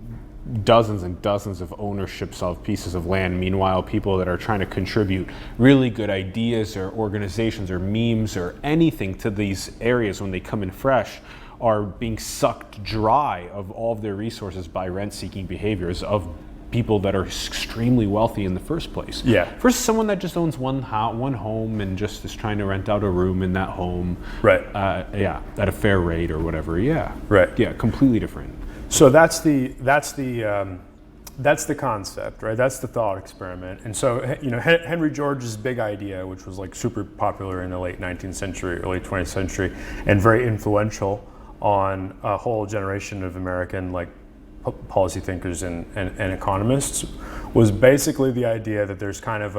A: dozens and dozens of ownerships of pieces of land. Meanwhile, people that are trying to contribute really good ideas or organizations or memes or anything to these areas when they come in fresh are being sucked dry of all of their resources by rent-seeking behaviors of people that are extremely wealthy in the first place.
B: Yeah.
A: Versus someone that just owns one home and just is trying to rent out a room in that home.
B: Right.
A: At a fair rate or whatever. Yeah.
B: Right.
A: Yeah. Completely different.
B: So that's the concept, right? That's the thought experiment. And so, Henry George's big idea, which was like super popular in the late 19th century, early 20th century, and very influential on a whole generation of American policy thinkers and economists, was basically the idea that there's kind of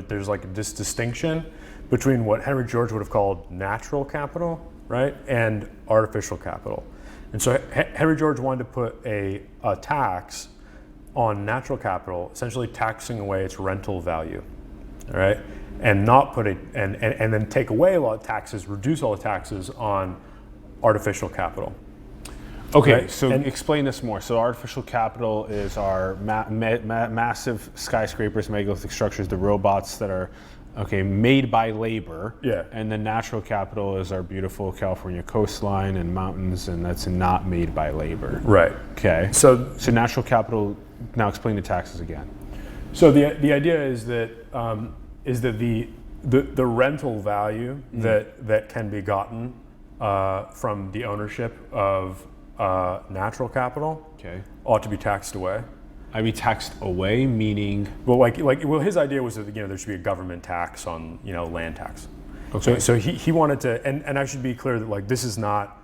B: there's like this distinction between what Henry George would have called natural capital, right, and artificial capital. And so Henry George wanted to put a tax on natural capital, essentially taxing away its rental value, all right, and not put it and then take away a lot of taxes, reduce all the taxes on artificial capital.
A: Okay,
B: right?
A: so explain this more. So artificial capital is our massive skyscrapers, megalithic structures, the robots that are made by labor.
B: Yeah.
A: And then natural capital is our beautiful California coastline and mountains, and that's not made by labor.
B: Right.
A: Okay.
B: So
A: natural capital. Now explain the taxes again.
B: So the idea is that the rental value that can be gotten from the ownership of natural capital ought to be taxed away.
A: I mean, taxed away, meaning?
B: Well, his idea was that there should be a government tax on land tax.
A: Okay.
B: So he wanted to, and I should be clear that this is not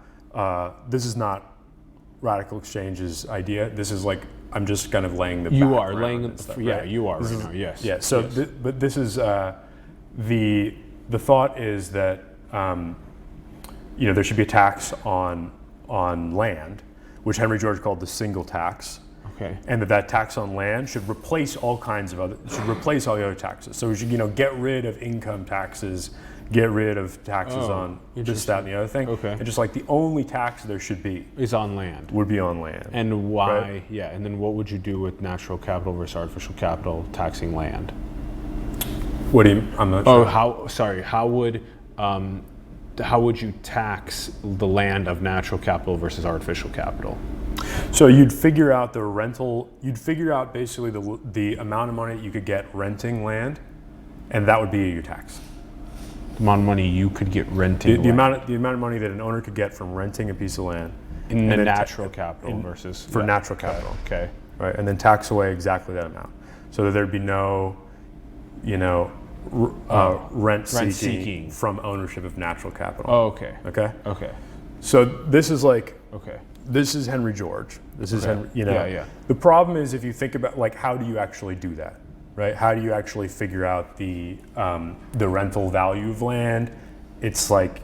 B: Radical Exchange's idea. This is I'm just kind of laying the
A: you are
B: background
A: laying
B: and stuff,
A: yeah
B: right?
A: you are right now, yes.
B: Yeah. So
A: yes.
B: But this is the thought is that there should be a tax on land, which Henry George called the single tax.
A: Okay.
B: And that tax on land should replace all the other taxes. So we should get rid of income taxes, get rid of taxes on this, that, and the other thing.
A: Okay.
B: And just the only tax there should be
A: is on land.
B: Would be on land.
A: And why?
B: Right?
A: Yeah. And then what would you do with natural capital versus artificial capital taxing land?
B: What do you? I'm not sure.
A: How would you tax the land of natural capital versus artificial capital?
B: So you'd figure out the rental. You'd figure out basically the amount of money you could get renting land, and that would be your tax.
A: The amount of money you could get renting
B: the amount of money that an owner could get from renting a piece of land
A: in the natural capital versus
B: natural capital.
A: Okay.
B: Right, and then tax away exactly that amount, so that there'd be no, rent seeking from ownership of natural capital.
A: Oh, okay.
B: Okay.
A: Okay.
B: So this is
A: okay.
B: this is Henry George. This is
A: Okay.
B: Henry, you know.
A: Yeah, yeah.
B: The problem is if you think about like how do you actually do that, right? How do you actually figure out the rental value of land? It's like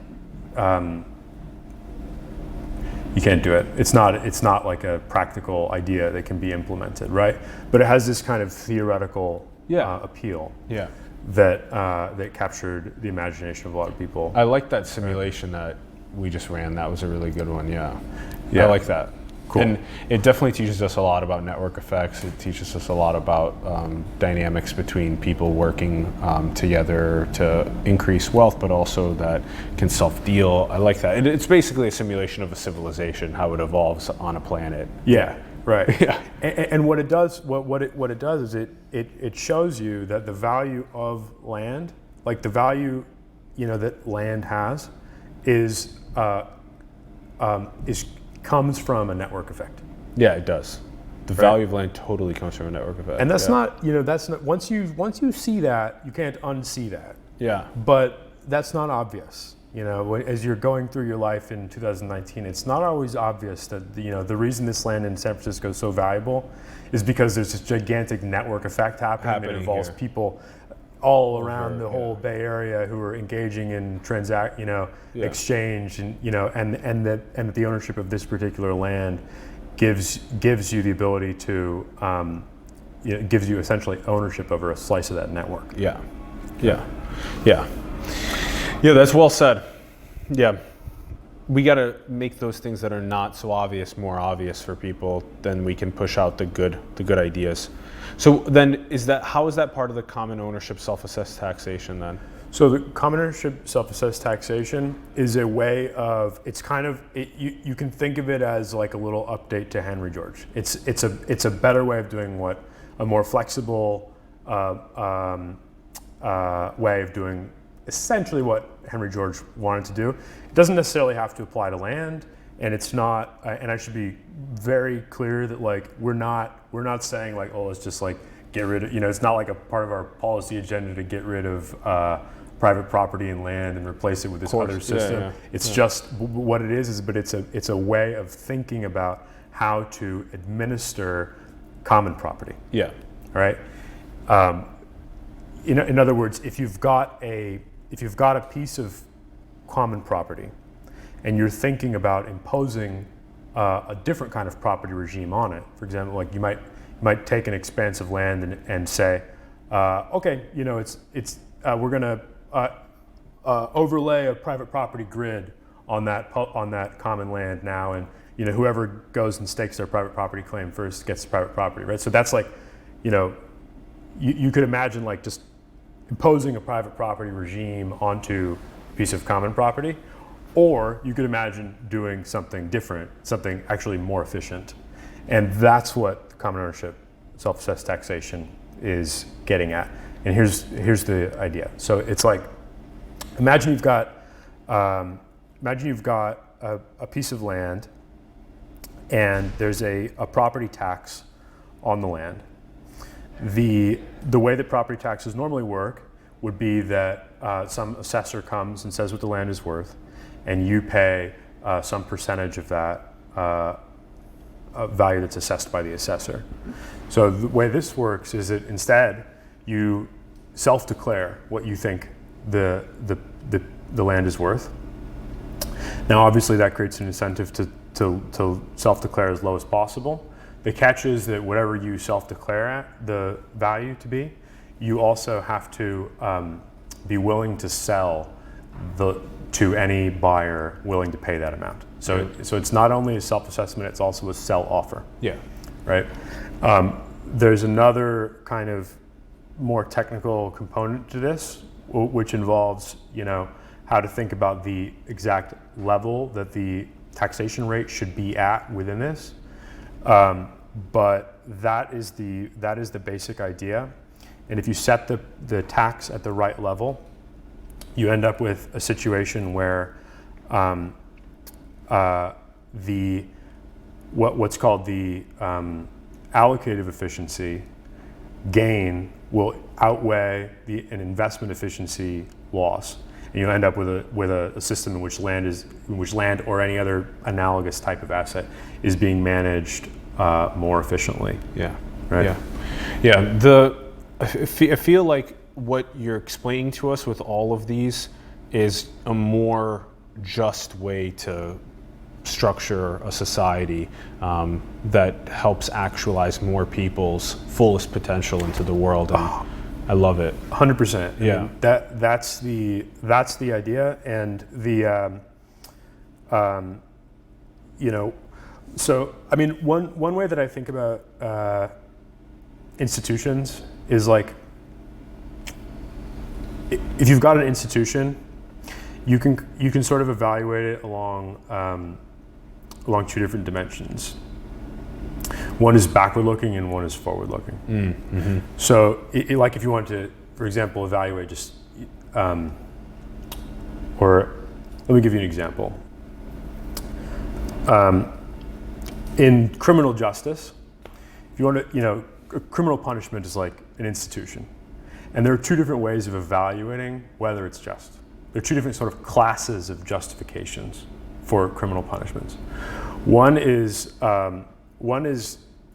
B: you can't do it. It's not like a practical idea that can be implemented, right? But it has this kind of theoretical appeal
A: Yeah.
B: that captured the imagination of a lot of people.
A: I like that simulation that we just ran. That was a really good one. Yeah.
B: Yeah.
A: I like that.
B: Cool.
A: And it definitely teaches us a lot about network effects. It teaches us a lot about dynamics between people working together to increase wealth, but also that can self-deal. I like that. It's basically a simulation of a civilization, how it evolves on a planet.
B: Yeah, right.
A: Yeah.
B: And what it does, what it does is it shows you that the value of land, like the value, that land has, comes from a network effect.
A: Yeah, it does. The value of land totally comes from a network effect.
B: And that's not once you see that, you can't unsee that.
A: Yeah.
B: But that's not obvious. As you're going through your life in 2019, it's not always obvious that the reason this land in San Francisco is so valuable is because there's this gigantic network effect happening that involves
A: here.
B: People all around the whole Bay Area who are engaging in exchange, and that the ownership of this particular land gives you the ability to gives you essentially ownership over a slice of that network.
A: Yeah. That's well said. Yeah, we got to make those things that are not so obvious more obvious for people. Then we can push out the good ideas. So then, how is that part of the common ownership self-assessed taxation then?
B: So the common ownership self-assessed taxation is a way of, you can think of it as like a little update to Henry George. It's a better way of doing a more flexible way of doing essentially what Henry George wanted to do. It doesn't necessarily have to apply to land, and it's not. And I should be very clear that we're not saying let's just get rid of. It's not like a part of our policy agenda to get rid of private property and land and replace it with this other system. It's just what it is. But it's a way of thinking about how to administer common property.
A: Yeah.
B: Right. In other words, if you've got a piece of common property, and you're thinking about imposing a different kind of property regime on it, for example, you might take an expanse of land and say, okay, we're going to overlay a private property grid on that common land now, and whoever goes and stakes their private property claim first gets private property, right? So that's you could imagine just imposing a private property regime onto a piece of common property, or you could imagine doing something different, something actually more efficient. And that's what common ownership self-assessed taxation is getting at. And here's the idea. So it's imagine you've got a piece of land, and there's a property tax on the land. The way that property taxes normally work would be that some assessor comes and says what the land is worth, and you pay some percentage of that value that's assessed by the assessor. So the way this works is that instead you self-declare what you think the land is worth. Now, obviously, that creates an incentive to self-declare as low as possible. The catch is that whatever you self-declare at the value to be, you also have to be willing to sell to any buyer willing to pay that amount. So it's not only a self-assessment, it's also a sell offer.
A: Yeah.
B: Right? There's another kind of more technical component to this, which involves, how to think about the exact level that the taxation rate should be at within this. But that is the basic idea. And if you set the tax at the right level, you end up with a situation where what's called the allocative efficiency gain will outweigh an investment efficiency loss. and you end up with a system in which land or any other analogous type of asset is being managed more efficiently.
A: Yeah.
B: Right.
A: Yeah. I feel like what you're explaining to us with all of these is a more just way to structure a society that helps actualize more people's fullest potential into the world. And I love it.
B: 100%.
A: Yeah.
B: I mean, that's the idea, and so I mean, one way that I think about institutions is like, if you've got an institution, you can sort of evaluate it along two different dimensions. One is backward looking and one is forward looking.
A: Mm-hmm.
B: So like if you want to, for example, evaluate just, or let me give you an example. In criminal justice, if you want to, criminal punishment is like an institution. And there are two different ways of evaluating whether it's just. There are two different sort of classes of justifications for criminal punishments. One is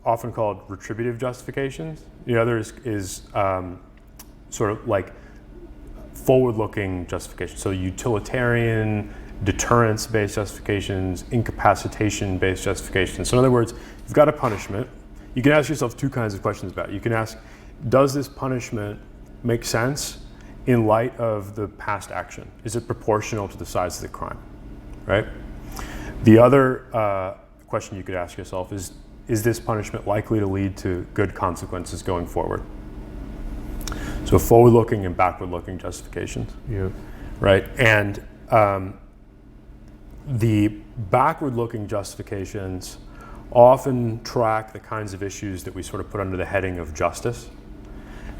B: often called retributive justifications. The other is sort of like forward-looking justifications. So utilitarian, deterrence-based justifications, incapacitation-based justifications. So in other words, you've got a punishment. You can ask yourself two kinds of questions about it. You can ask, does this punishment make sense in light of the past action? Is it proportional to the size of the crime, right? The other question you could ask yourself is this punishment likely to lead to good consequences going forward? So forward-looking and backward-looking justifications.
A: Yeah.
B: Right, and the backward-looking justifications often track the kinds of issues that we sort of put under the heading of justice.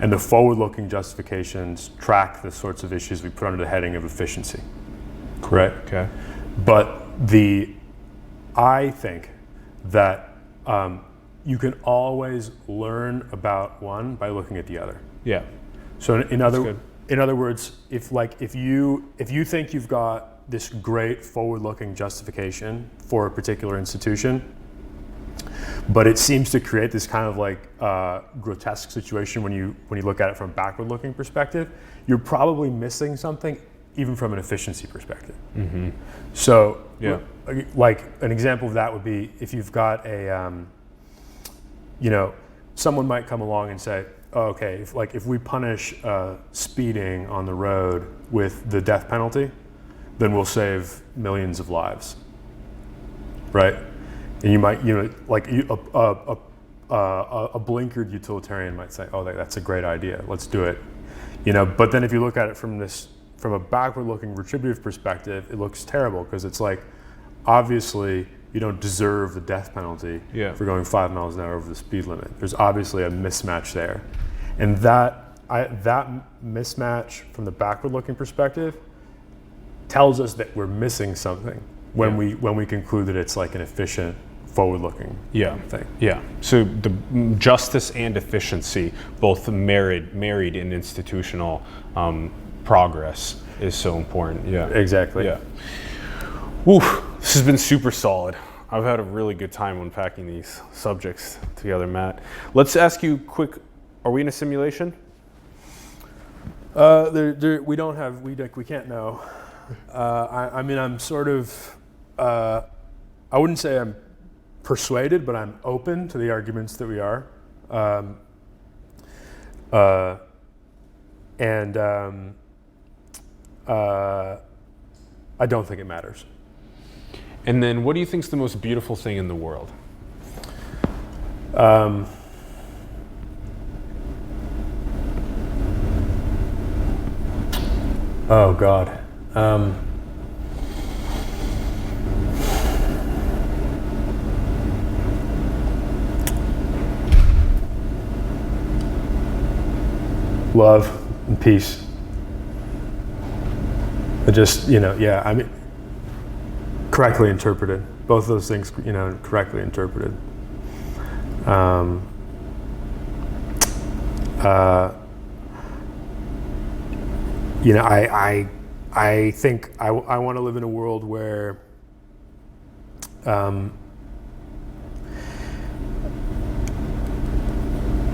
B: And the forward-looking justifications track the sorts of issues we put under the heading of efficiency. Right?
A: Okay.
B: But I think that you can always learn about one by looking at the other.
A: Yeah.
B: So in other words, if you think you've got this great forward-looking justification for a particular institution, but it seems to create this kind of like grotesque situation when you look at it from a backward-looking perspective, you're probably missing something even from an efficiency perspective. Mm-hmm. So,
A: yeah.
B: Like an example of that would be if you've got a, someone might come along and say, oh, okay, if we punish speeding on the road with the death penalty, then we'll save millions of lives, right? And you might, a blinkered utilitarian might say, oh, that's a great idea, let's do it. But then if you look at it from a backward-looking retributive perspective, it looks terrible because it's like, obviously, you don't deserve the death penalty for going 5 miles an hour over the speed limit. There's obviously a mismatch there. And that mismatch from the backward-looking perspective tells us that we're missing something when we conclude that it's like an efficient, forward-looking thing.
A: Yeah. So the justice and efficiency both married in institutional progress is so important. Yeah.
B: Exactly.
A: Yeah. Woo, this has been super solid. I've had a really good time unpacking these subjects together, Matt. Let's ask you quick, are we in a simulation?
B: We can't know. I mean, I'm sort of, I wouldn't say I'm persuaded, but I'm open to the arguments that we are. I don't think it matters.
A: And then what do you think is the most beautiful thing in the world?
B: Oh God. Love and peace. I mean, correctly interpreted. Both of those things, correctly interpreted. I think I want to live in a world where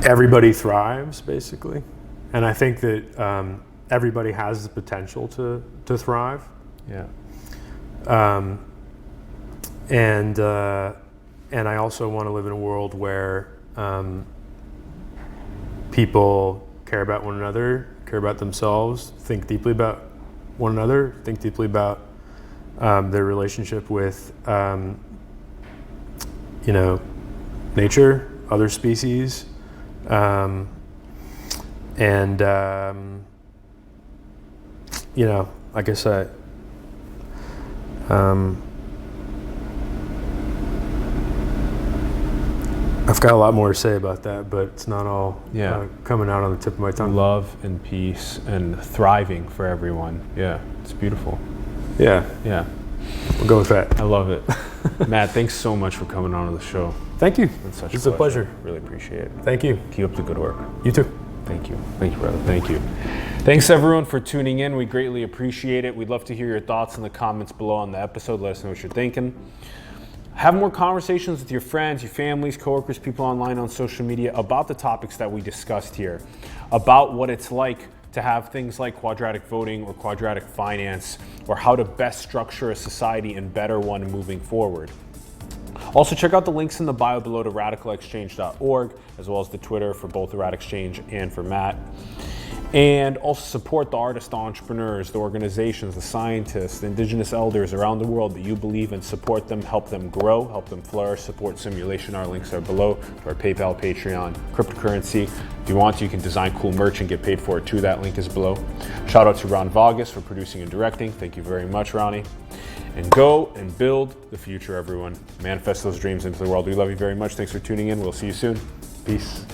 B: everybody thrives, basically. And I think that everybody has the potential to thrive.
A: Yeah.
B: And I also want to live in a world where people care about one another, care about themselves, think deeply about one another, think deeply about their relationship with, nature, other species, like I said, I've got a lot more to say about that, but it's not all coming out on the tip of my tongue.
A: Love and peace and thriving for everyone. Yeah, it's beautiful.
B: Yeah.
A: Yeah.
B: We'll go with that.
A: I love it. Matt, thanks so much for coming on to the show.
B: Thank you.
A: It's a pleasure. Really appreciate it.
B: Thank you.
A: Keep up the good work.
B: You too.
A: Thank you. Thank you, brother. Thank you. Thanks, everyone, for tuning in. We greatly appreciate it. We'd love to hear your thoughts in the comments below on the episode. Let us know what you're thinking. Have more conversations with your friends, your families, coworkers, people online on social media about the topics that we discussed here, about what it's like to have things like quadratic voting or quadratic finance, or how to best structure a society and better one moving forward. Also, check out the links in the bio below to RadicalxChange.org, as well as the Twitter for both the RadicalxChange and for Matt. And also support the artists, the entrepreneurs, the organizations, the scientists, the indigenous elders around the world that you believe in. Support them, help them grow, help them flourish, support simulation. Our links are below to our PayPal, Patreon, cryptocurrency. If you want to, you can design cool merch and get paid for it too. That link is below. Shout out to Ron Vargas for producing and directing. Thank you very much, Ronnie. And go and build the future, everyone. Manifest those dreams into the world. We love you very much. Thanks for tuning in. We'll see you soon. Peace.